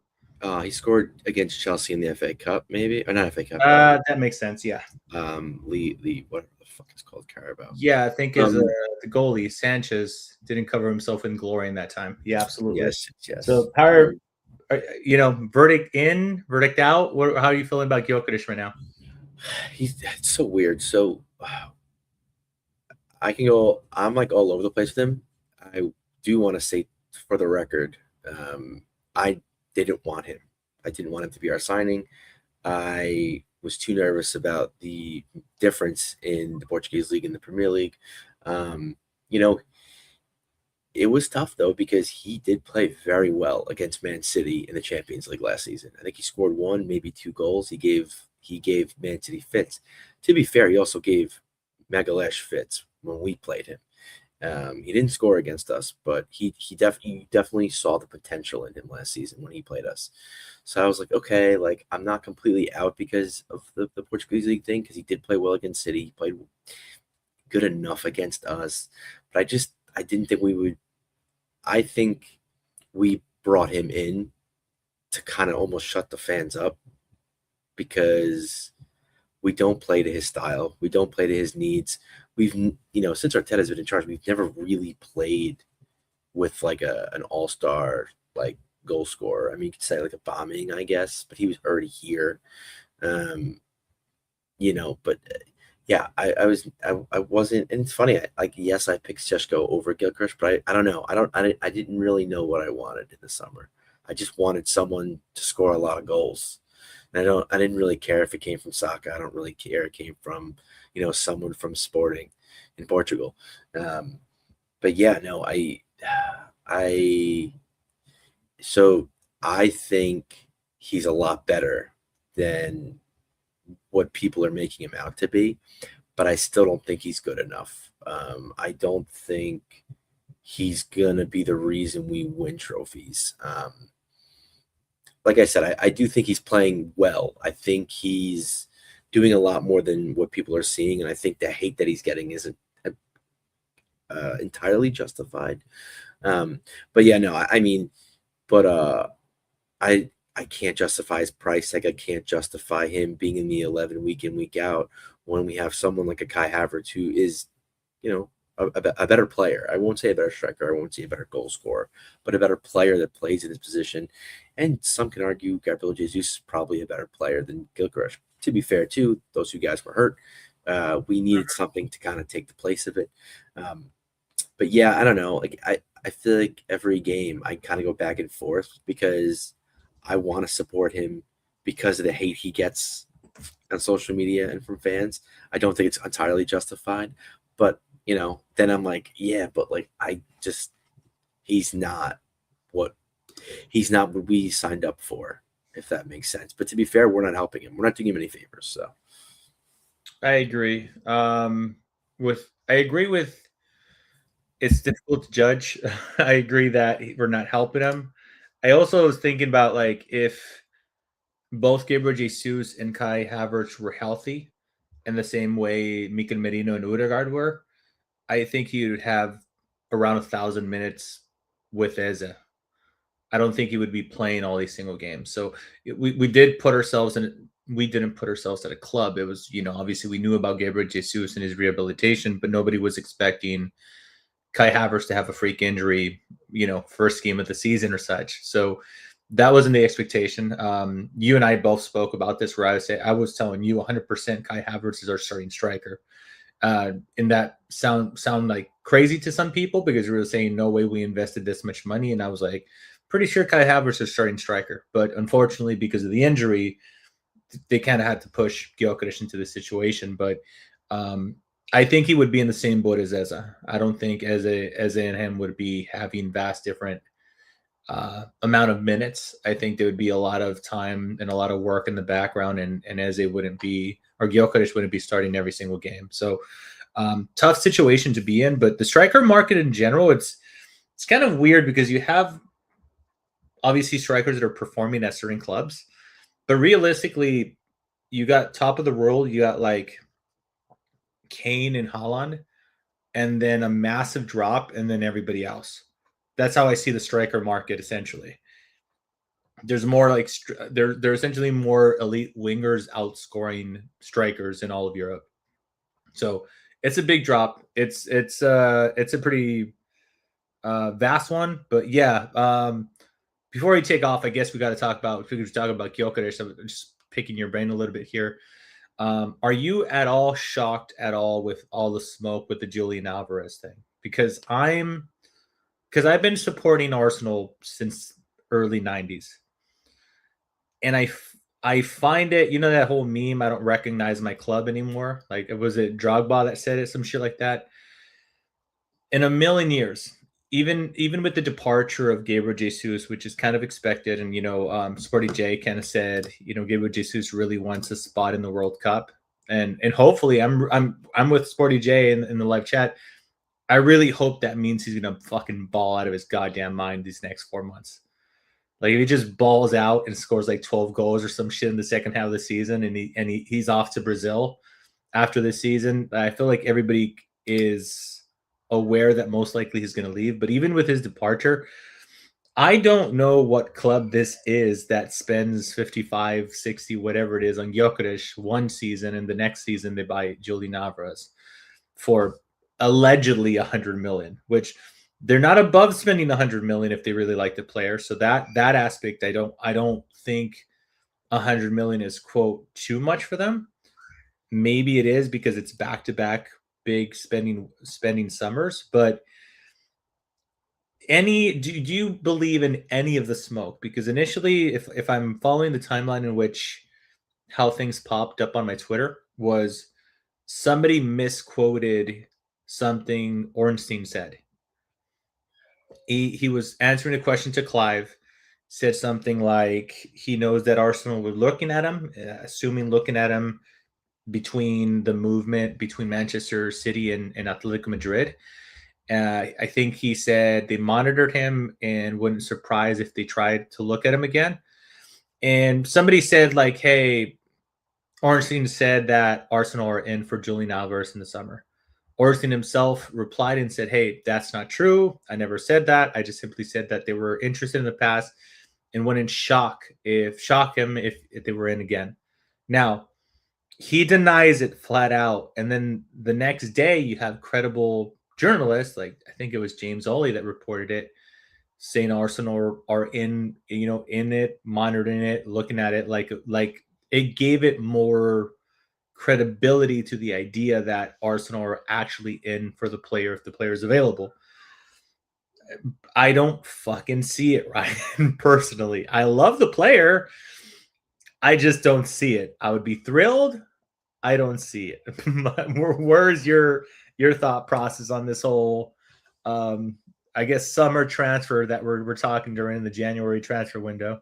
He scored against Chelsea in the FA Cup, maybe, or not FA Cup. That makes sense. Yeah. Lee, what the fuck is called Carabao? Yeah, I think the goalie Sanchez didn't cover himself in glory in that time. Yeah, absolutely. Yes. So, how verdict in, verdict out? How are you feeling about Gyökeres right now? It's so weird. So I'm like all over the place with him. I do want to say, for the record, I didn't want him. I didn't want him to be our signing. I was too nervous about the difference in the Portuguese league and the Premier League. It was tough though, because he did play very well against Man City in the Champions League last season. I think he scored 1, maybe 2 goals. He gave Man City fits. To be fair, he also gave Magalhaes fits when we played him. He didn't score against us, but he definitely saw the potential in him last season when he played us. So I was like, okay, like, I'm not completely out because of the Portuguese league thing, because he did play well against City. He played good enough against us. But I didn't think we would. I think we brought him in to kind of almost shut the fans up because we don't play to his style. We don't play to his needs. We've, since Arteta's been in charge, we've never really played with like an all-star like goal scorer. I mean, you could say like a bombing, I guess, but he was already here. But yeah, I wasn't, and it's funny. Yes, I picked Šeško over Gilchrist, but I don't know. I didn't really know what I wanted in the summer. I just wanted someone to score a lot of goals. And I didn't really care if it came from Saka. I don't really care. It came from, someone from Sporting in Portugal. But yeah, no, so I think he's a lot better than what people are making him out to be, but I still don't think he's good enough. I don't think he's gonna be the reason we win trophies. Like I said, I do think he's playing well. I think he's doing a lot more than what people are seeing, and I think the hate that he's getting isn't entirely justified. But yeah, no, I can't justify his price tag. I can't justify him being in the 11 week in, week out when we have someone like a Kai Havertz who is, a better player. I won't say a better striker. I won't say a better goal scorer, but a better player that plays in his position. And some can argue Gabriel Jesus is probably a better player than Gilchrist. To be fair, too, those two guys were hurt. We needed something to kind of take the place of it. But yeah, I don't know. Like I feel like every game I kind of go back and forth because I want to support him because of the hate he gets on social media and from fans. I don't think it's entirely justified, but then I'm like, yeah, but like he's not what we signed up for, if that makes sense. But to be fair, we're not helping him. We're not doing him any favors. So I agree. I agree with it's difficult to judge. I agree that we're not helping him. I also was thinking about like if both Gabriel Jesus and Kai Havertz were healthy in the same way Mikel Merino and Odegaard were, I think he would have around 1,000 minutes with Eze. I don't think he would be playing all these single games. So we did put ourselves in. We didn't put ourselves at a club. It was, obviously we knew about Gabriel Jesus and his rehabilitation, but nobody was expecting Kai Havertz to have a freak injury, first game of the season or such. So that wasn't the expectation. You and I both spoke about this where I was telling you 100% Kai Havertz is our starting striker. And that sound like crazy to some people because we were saying no way we invested this much money. And I was like, pretty sure Kai Havertz is starting striker. But unfortunately, because of the injury, they kind of had to push Gyökeres into the situation. But I think he would be in the same boat as Eze. I don't think Eze and him would be having vast different amount of minutes. I think there would be a lot of time and a lot of work in the background, and Eze wouldn't be, or Gyökeres wouldn't be starting every single game. So tough situation to be in. But the striker market in general, it's kind of weird because you have obviously strikers that are performing at certain clubs, but realistically, you got top of the world. You got like Kane and Haaland, and then a massive drop, and then everybody else. That's how I see the striker market essentially. There's more like they're essentially more elite wingers outscoring strikers in all of Europe. So it's a big drop. It's a pretty vast one, but yeah. Before we take off, I guess we got to talk about Gyökeres. I'm just picking your brain a little bit here. Are you at all shocked at all with all the smoke with the Julian Alvarez thing? Because I've been supporting Arsenal since early 90s. And I find it, that whole meme, I don't recognize my club anymore. Like, was it Drogba that said it? Some shit like that. In a million years, even with the departure of Gabriel Jesus, which is kind of expected, and Sporty J kind of said, Gabriel Jesus really wants a spot in the World Cup, and hopefully, I'm with Sporty J in the live chat. I really hope that means he's gonna fucking ball out of his goddamn mind these next 4 months. Like if he just balls out and scores like 12 goals or some shit in the second half of the season, and he's off to Brazil after this season, I feel like everybody is aware that most likely he's going to leave. But even with his departure, I don't know what club this is that spends 55, 60, whatever it is on Gyökeres one season, and the next season they buy Julian Alvarez for allegedly 100 million, which they're not above spending 100 million if they really like the player. So that aspect, I don't think 100 million is quote too much for them. Maybe it is because it's back to back big spending summers, but do you believe in any of the smoke? Because initially, if I'm following the timeline in which how things popped up on my Twitter, was somebody misquoted something Ornstein said. He was answering a question to Clive, said something like he knows that Arsenal were looking at him, assuming looking at him between the movement between Manchester City and Atletico Madrid. I think he said they monitored him and wouldn't surprise if they tried to look at him again. And somebody said like, hey, Ornstein said that Arsenal are in for Julian Alvarez in the summer. Ornstein himself replied and said, hey, that's not true. I never said that. I just simply said that they were interested in the past and wouldn't shock him if they were in again. Now, he denies it flat out. And then the next day you have credible journalists, like I think it was James Ollie that reported it, saying Arsenal are in it, monitoring it, looking at it, like it gave it more credibility to the idea that Arsenal are actually in for the player if the player is available. I don't fucking see it, Ryan. Personally, I love the player. I just don't see it. I would be thrilled. I don't see it. Where's your thought process on this whole, I guess, summer transfer that we're talking during the January transfer window?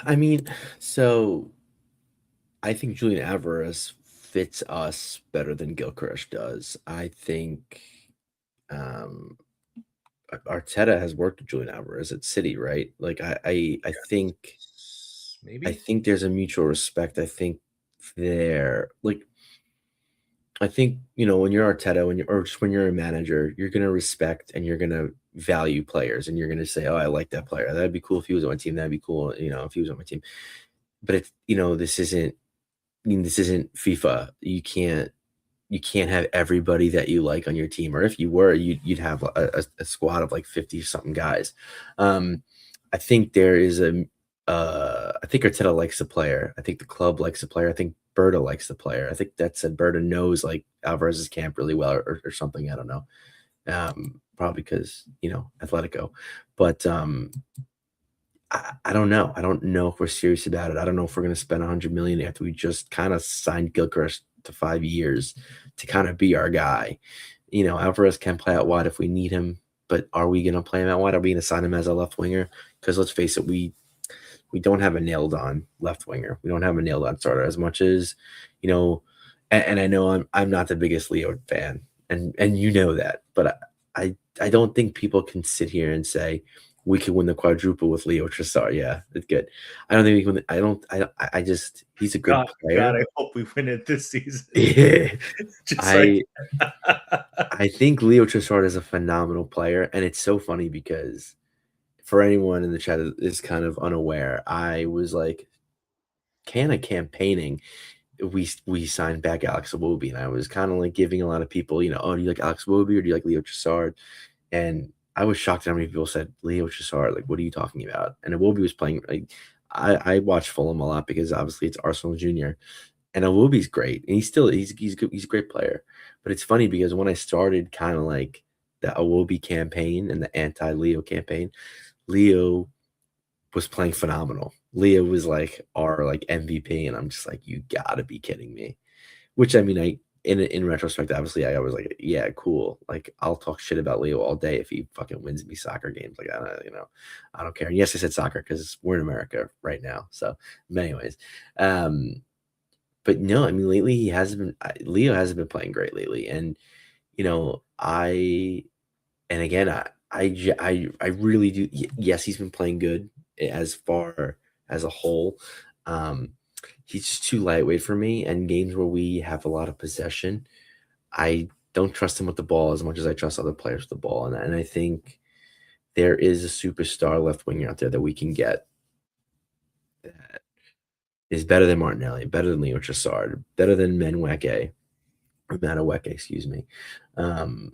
I mean, so I think Julian Alvarez fits us better than Gyökeres does. I think Arteta has worked with Julian Alvarez at City, right? Like I think Maybe. I think there's a mutual respect. I think I think, when you're Arteta, when you're a manager, you're gonna respect and you're gonna value players, and you're gonna say, "Oh, I like that player. That'd be cool if he was on my team. That'd be cool, if he was on my team." But it's this isn't. I mean, this isn't FIFA. You can't have everybody that you like on your team, or if you were, you'd have a squad of like 50 something guys. I think there is I think Arteta likes the player. I think the club likes the player. I think Berta likes the player. I think that said Berta knows like Alvarez's camp really well, or something. I don't know. Probably because Atletico, but I don't know. I don't know if we're serious about it. I don't know if we're going to spend 100 million after we just kind of signed Gilchrist to 5 years to kind of be our guy. Alvarez can play out wide if we need him, but are we going to play him out wide? Are we going to sign him as a left winger? Because let's face it, we don't have a nailed on left winger. We don't have a nailed on starter as much as, and I know I'm not the biggest Leo fan, and that, but I don't think people can sit here and say we could win the quadruple with Leo Trossard. Yeah, it's good. I don't think we can win. I just he's a good player. God, I hope we win it this season. Yeah. I think Leo Trossard is a phenomenal player, and it's so funny because for anyone in the chat that is kind of unaware, I was like kind of campaigning. We signed back Alex Iwobi, and I was kind of like giving a lot of people, oh, do you like Alex Iwobi or do you like Leo Trossard? And I was shocked how many people said Leo Trossard. Like, what are you talking about? And Iwobi was playing. Like, I watch Fulham a lot because obviously it's Arsenal Junior, and Iwobi's great, and he's good. He's a great player. But it's funny because when I started kind of like the Iwobi campaign and the anti-Leo campaign, Leo was playing phenomenal. Leo was like our like MVP, and I'm just like, you gotta be kidding me. Which I mean, in retrospect, obviously, I was like, yeah, cool. Like, I'll talk shit about Leo all day if he fucking wins me soccer games. Like, I don't care. And yes, I said soccer because we're in America right now. So, anyways, but no, I mean, lately Leo hasn't been playing great lately, and I really do. Yes, he's been playing good as far as a whole. he's just too lightweight for me. And games where we have a lot of possession, I don't trust him with the ball as much as I trust other players with the ball. And I think there is a superstar left winger out there that we can get that is better than Martinelli, better than Leo Trossard, better than Madueke, excuse me. And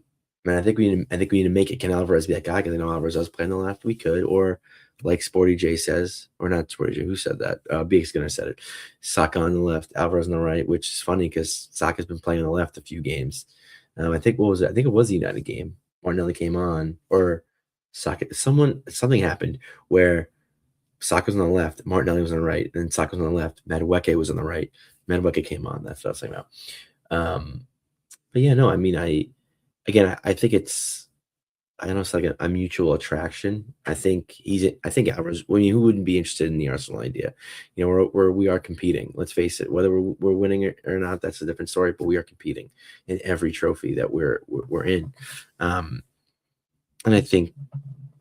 I think we need to make it. Can Alvarez be that guy? Because I know Alvarez was playing the left. We could, or like Sporty J says, or not Sporty J. Who said that? BX gonna said it. Saka on the left, Alvarez on the right, which is funny because Saka's been playing on the left a few games. I think what was it? I think it was the United game. Martinelli came on, or Saka. Something happened where Saka was on the left, Martinelli was on the right, and Saka was on the left. Madueke was on the right. Madueke came on. That's what I was saying about. But yeah, no, I mean, I think it's, I don't know, it's like a mutual attraction. I think Alvarez. I mean, who wouldn't be interested in the Arsenal idea? You know, we are competing. Let's face it. Whether we're winning it or not, that's a different story. But we are competing in every trophy that we're in. And I think,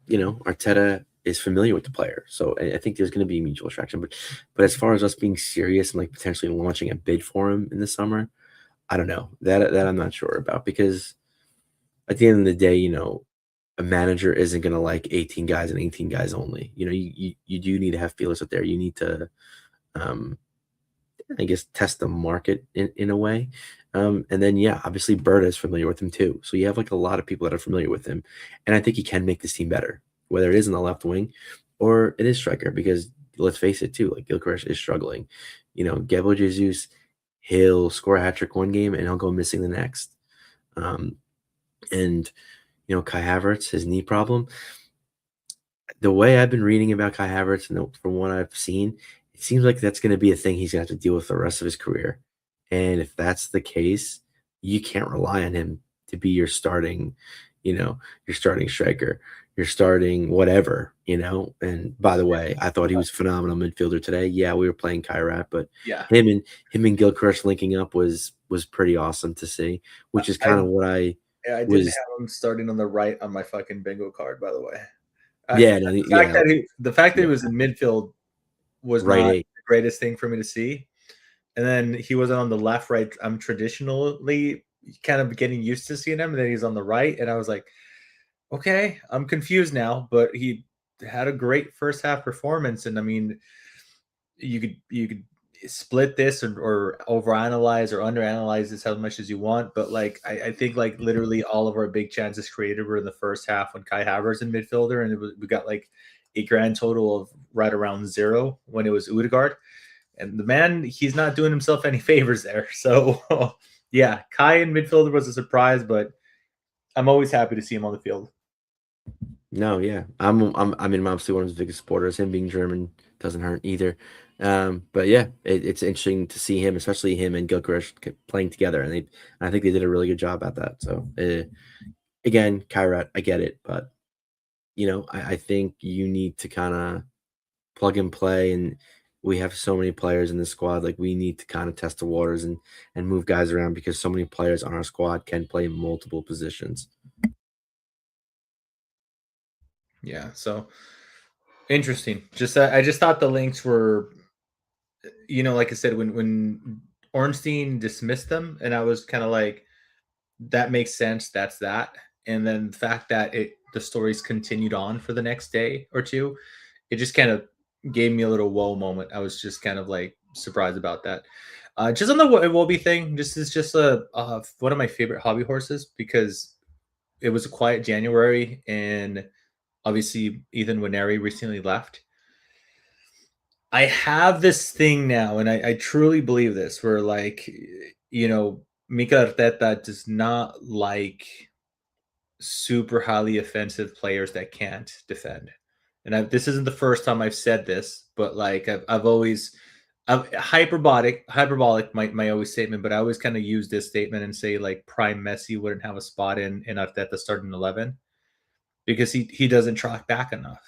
you know, Arteta is familiar with the player, so I think there's going to be mutual attraction. But as far as us being serious and like potentially launching a bid for him in the summer, I don't know. That I'm not sure about, because at the end of the day, you know, a manager isn't going to like 18 guys and 18 guys only. You know, you do need to have feelers out there. You need to, I guess, test the market in a way. And then, yeah, obviously Berta is familiar with him too. So you have like a lot of people that are familiar with him. And I think he can make this team better, whether it is in the left wing or it is striker, because let's face it too, like Gilchrist is struggling. You know, Gabriel Jesus, he'll score a hat trick one game and he'll go missing the next. And, you know, Kai Havertz, his knee problem. The way I've been reading about Kai Havertz and from what I've seen, it seems like that's going to be a thing he's going to have to deal with the rest of his career. And if that's the case, you can't rely on him to be your starting, you know, your starting striker, your starting whatever, you know. And by the way, I thought he was a phenomenal midfielder today. Yeah, we were playing Kairat, but Yeah, him and Gilchrist linking up was pretty awesome to see, which is kind of what I I didn't was. have him starting on the right on my fucking bingo card, by the way. Yeah, no, The fact yeah, that he was in midfield was right. not the greatest thing for me to see. And then he wasn't on the left, right. I'm traditionally kind of getting used to seeing him, and then he's on the right, and I was like, okay, I'm confused now. But he had a great first half performance, and I mean, you could split this or overanalyze or underanalyze this as much as you want, but like I think like literally all of our big chances created were in the first half when Kai Havertz in midfielder, and we got like a grand total of right around 0 when it was Odegaard. And the man, he's not doing himself any favors there. So, yeah, Kai in midfielder was a surprise, but I'm always happy to see him on the field. No, yeah, I mean, I'm obviously one of his biggest supporters. Him being German doesn't hurt either. But yeah, it's interesting to see him, especially him and Gilchrist playing together, and I think they did a really good job at that. So, again, Kairat, I get it, but you know, I think you need to kind of plug and play, and we have so many players in the squad. Like, we need to kind of test the waters and move guys around, because so many players on our squad can play multiple positions. Yeah, so interesting. Just I just thought the links were, you know, like I said, when Ornstein dismissed them, and I was kind of like, that makes sense. That's that. And then the fact that the stories continued on for the next day or two, it just kind of gave me a little whoa moment. I was just kind of like surprised about that. Just on the Wobie thing, this is just one of my favorite hobby horses, because it was a quiet January, and obviously Ethan Winery recently left. I have this thing now, and I truly believe this, where like, you know, Mikel Arteta does not like super highly offensive players that can't defend. And this isn't the first time I've said this, but like I've always hyperbolic my always statement, but I always kind of use this statement and say like prime Messi wouldn't have a spot in Arteta starting 11, because he doesn't track back enough.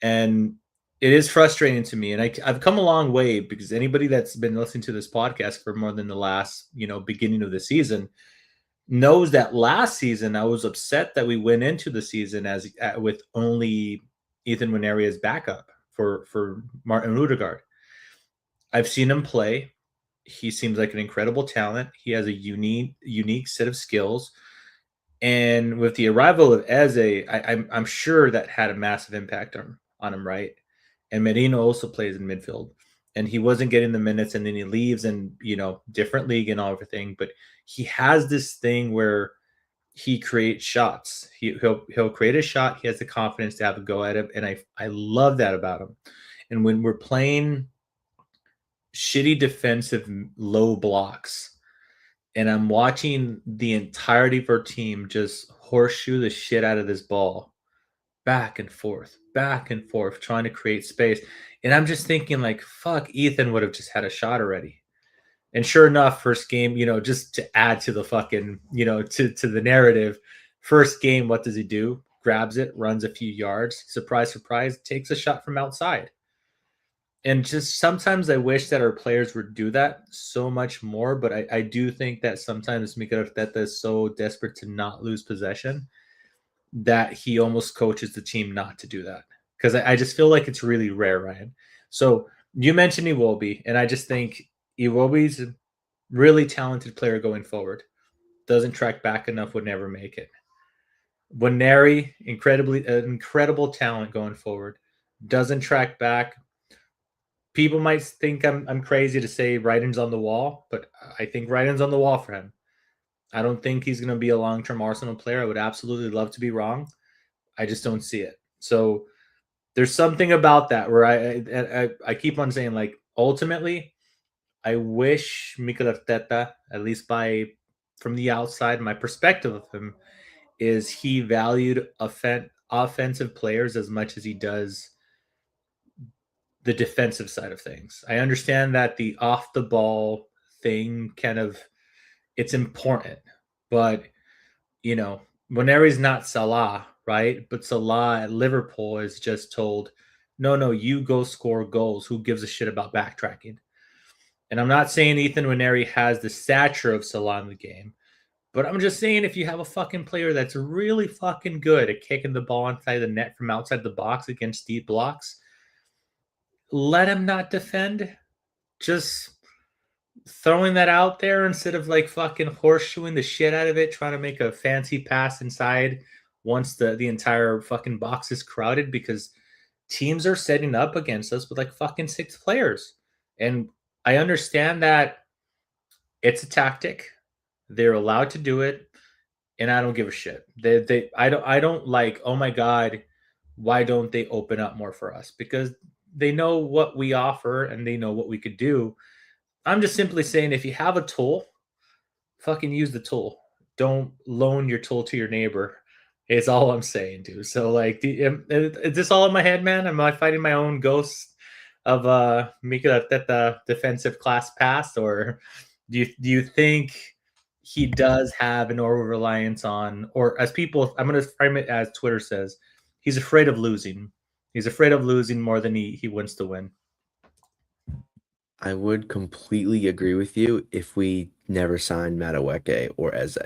And it is frustrating to me. And I've come a long way, because anybody that's been listening to this podcast for more than the last, you know, beginning of the season knows that last season I was upset that we went into the season as with only Ethan Winery as backup for Martin Rudegaard. I've seen him play. He seems like an incredible talent. He has a unique set of skills. And with the arrival of Eze, I'm sure that had a massive impact on him, right? And Merino also plays in midfield, and he wasn't getting the minutes, and then he leaves, and different league and everything. But he has this thing where he creates shots. He'll create a shot. He has the confidence to have a go at it, and I love that about him. And when we're playing shitty defensive low blocks, and I'm watching the entirety of our team just horseshoe the shit out of this ball, back and forth, trying to create space. And I'm just thinking, like, fuck, Ethan would have just had a shot already. And sure enough, first game, just to add to the fucking, to the narrative, first game, what does he do? Grabs it, runs a few yards, surprise, surprise, takes a shot from outside. And just sometimes I wish that our players would do that so much more, but I do think that sometimes Mikel Arteta is so desperate to not lose possession that he almost coaches the team not to do that. Because I just feel like it's really rare, Ryan. So you mentioned Iwobi, and I just think Iwobi's a really talented player going forward. Doesn't track back enough, would never make it. Waneri, incredible talent going forward. Doesn't track back. People might think I'm crazy to say writing's on the wall, but I think writing's on the wall for him. I don't think he's going to be a long-term Arsenal player. I would absolutely love to be wrong. I just don't see it. So there's something about that where I keep on saying, like, ultimately, I wish Mikel Arteta, at least from the outside, my perspective of him is he valued offensive players as much as he does the defensive side of things. I understand that the off the ball thing it's important, but Waneri's not Salah, right? But Salah at Liverpool is just told, no, you go score goals. Who gives a shit about backtracking? And I'm not saying Ethan Waneri has the stature of Salah in the game, but I'm just saying if you have a fucking player that's really fucking good at kicking the ball inside the net from outside the box against deep blocks, let him not defend. Just throwing that out there instead of like fucking horseshoeing the shit out of it, trying to make a fancy pass inside once the entire fucking box is crowded, because teams are setting up against us with like fucking 6 players. And I understand that it's a tactic. They're allowed to do it, and I don't give a shit. I don't like, oh my God, why don't they open up more for us? Because they know what we offer and they know what we could do. I'm just simply saying, if you have a tool, fucking use the tool. Don't loan your tool to your neighbor. It's all I'm saying, dude. So, like, is this all in my head, man? Am I fighting my own ghost of Mikel Arteta defensive class past, or do you think he does have an over reliance on, or as people, I'm going to frame it as Twitter says, he's afraid of losing. He's afraid of losing more than he wants to win. I would completely agree with you if we never signed Madueke or Eze,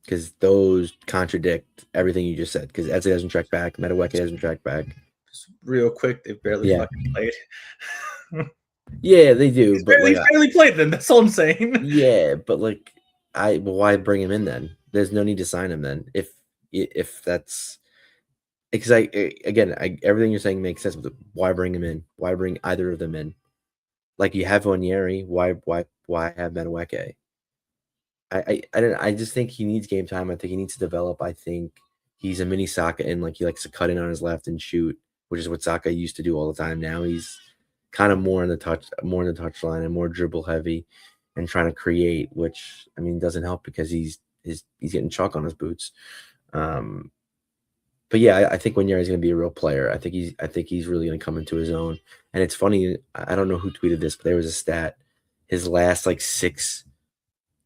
because those contradict everything you just said. Because Eze doesn't track back, Madueke doesn't track back. Just real quick, they've barely fucking played. Yeah, they do. But barely played them. That's all I'm saying. Yeah, but like, why bring him in then? There's no need to sign him then. If that's because everything you're saying makes sense. But why bring him in? Why bring either of them in? Like, you have Waneri, why have Madueke? I just think he needs game time. I think he needs to develop. I think he's a mini Saka, and like, he likes to cut in on his left and shoot, which is what Saka used to do all the time. Now he's kind of more in the touchline and more dribble heavy and trying to create, which, I mean, doesn't help because he's getting chalk on his boots. But yeah, I think Waneri's going to be a real player. I think he's really going to come into his own. And it's funny, I don't know who tweeted this, but there was a stat. His last like 6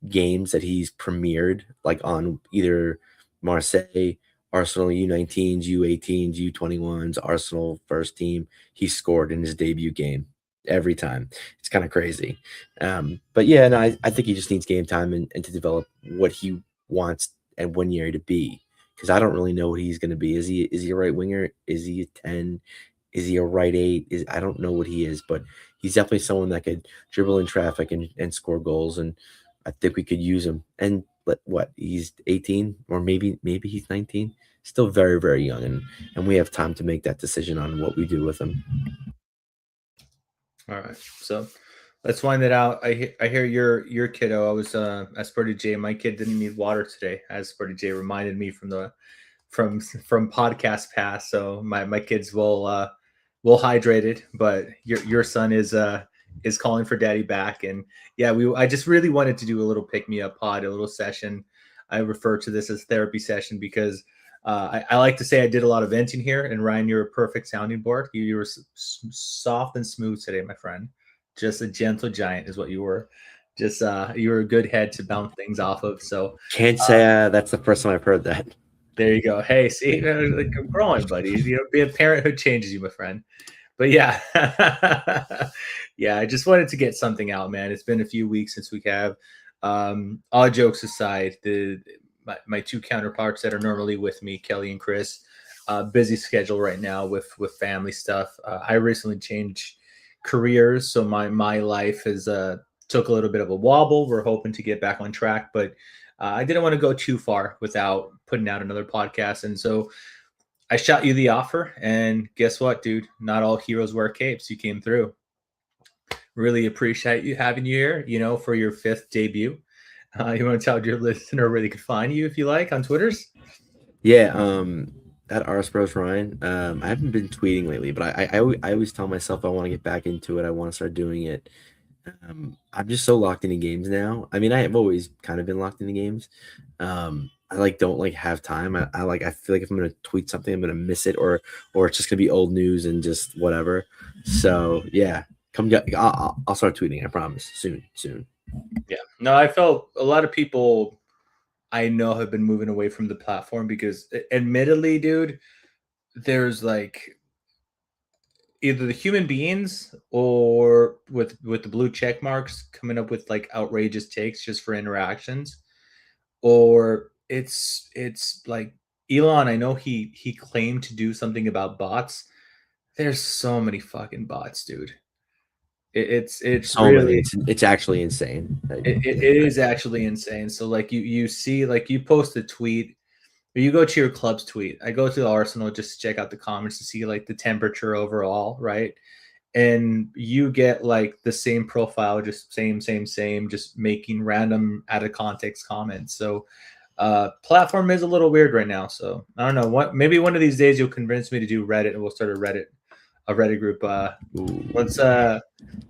games that he's premiered, like on either Marseille, Arsenal U19s, U18s, U21s, Arsenal first team, he scored in his debut game every time. It's kind of crazy. But yeah, no, I think he just needs game time and to develop what he wants and Waneri to be. Because I don't really know what he's going to be. Is he a right winger? Is he a 10? Is he a right 8? I don't know what he is, but he's definitely someone that could dribble in traffic and score goals, and I think we could use him. And he's 18 or maybe he's 19, still very, very young, and we have time to make that decision on what we do with him. All right, so let's wind it out. I hear your kiddo. I was as Spurdy J. My kid didn't need water today, as Spurdy J reminded me from podcast past. So my kids will hydrated, but your son is calling for daddy back. And yeah, I just really wanted to do a little pick me up pod, a little session. I refer to this as therapy session because I like to say I did a lot of venting here, and Ryan, you're a perfect sounding board. You were soft and smooth today, my friend. Just a gentle giant is what you were. Just you were a good head to bounce things off of. So can't say that's the first time I've heard that. There you go. Hey, see, like I'm growing, buddy. You know, being parenthood changes you, my friend. But yeah, yeah. I just wanted to get something out, man. It's been a few weeks since we have. All jokes aside, my two counterparts that are normally with me, Kelly and Chris, busy schedule right now with family stuff. I recently changed careers, so my life has took a little bit of a wobble. We're hoping to get back on track, but I didn't want to go too far without putting out another podcast, and so I shot you the offer. And guess what, dude? Not all heroes wear capes. You came through. Really appreciate you having you here. You know, for your 5th debut. You want to tell your listener where they could find you if you like on Twitters? Yeah, at RSBros Ryan. I haven't been tweeting lately, but I always tell myself I want to get back into it. I want to start doing it. I'm just so locked into games now. I mean, I have always kind of been locked into games. I don't have time. I feel like if I'm gonna tweet something, I'm gonna miss it, or it's just gonna be old news and just whatever. So yeah, I'll start tweeting. I promise soon. Yeah. No, I felt a lot of people I know have been moving away from the platform because, admittedly, dude, there's like either the human beings or with the blue check marks coming up with like outrageous takes just for interactions, or it's like Elon. I know he claimed to do something about bots. There's so many fucking bots, dude. It's So really it's actually insane. it is actually insane. So like you see, like you post a tweet or you go to your club's tweet. I go to the Arsenal just to check out the comments to see like the temperature overall, right? And you get like the same profile, just same, just making random out of context comments. So platform is a little weird right now. So I don't know what, maybe one of these days you'll convince me to do Reddit and we'll start a Reddit group.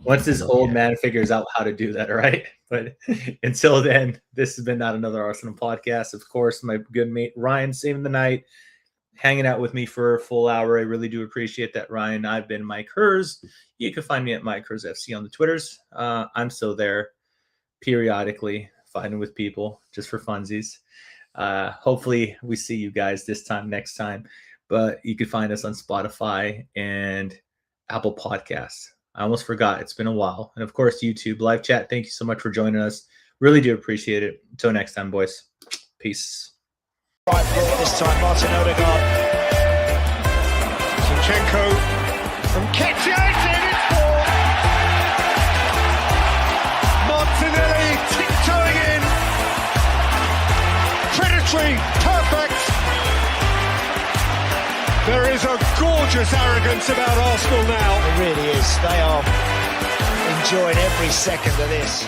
Once this old man figures out how to do that, all right? But until then, this has been Not Another Arsenal podcast. Of course, my good mate Ryan saving the night, hanging out with me for a full hour. I really do appreciate that, Ryan. I've been Mike Hers. You can find me at Mike Hers FC on the Twitters. I'm still there periodically, fighting with people just for funsies. Hopefully we see you guys this time next time. But you can find us on Spotify and Apple Podcasts. I almost forgot. It's been a while. And of course, YouTube live chat. Thank you so much for joining us. Really do appreciate it. Until next time, boys. Peace. Right foot this time, Martin Odegaard. Zinchenko from Ketchia, it's in, it's 4. Martinelli tiptoeing in. Predatory, perfect. There is a gorgeous arrogance about Arsenal now. It really is. They are enjoying every second of this.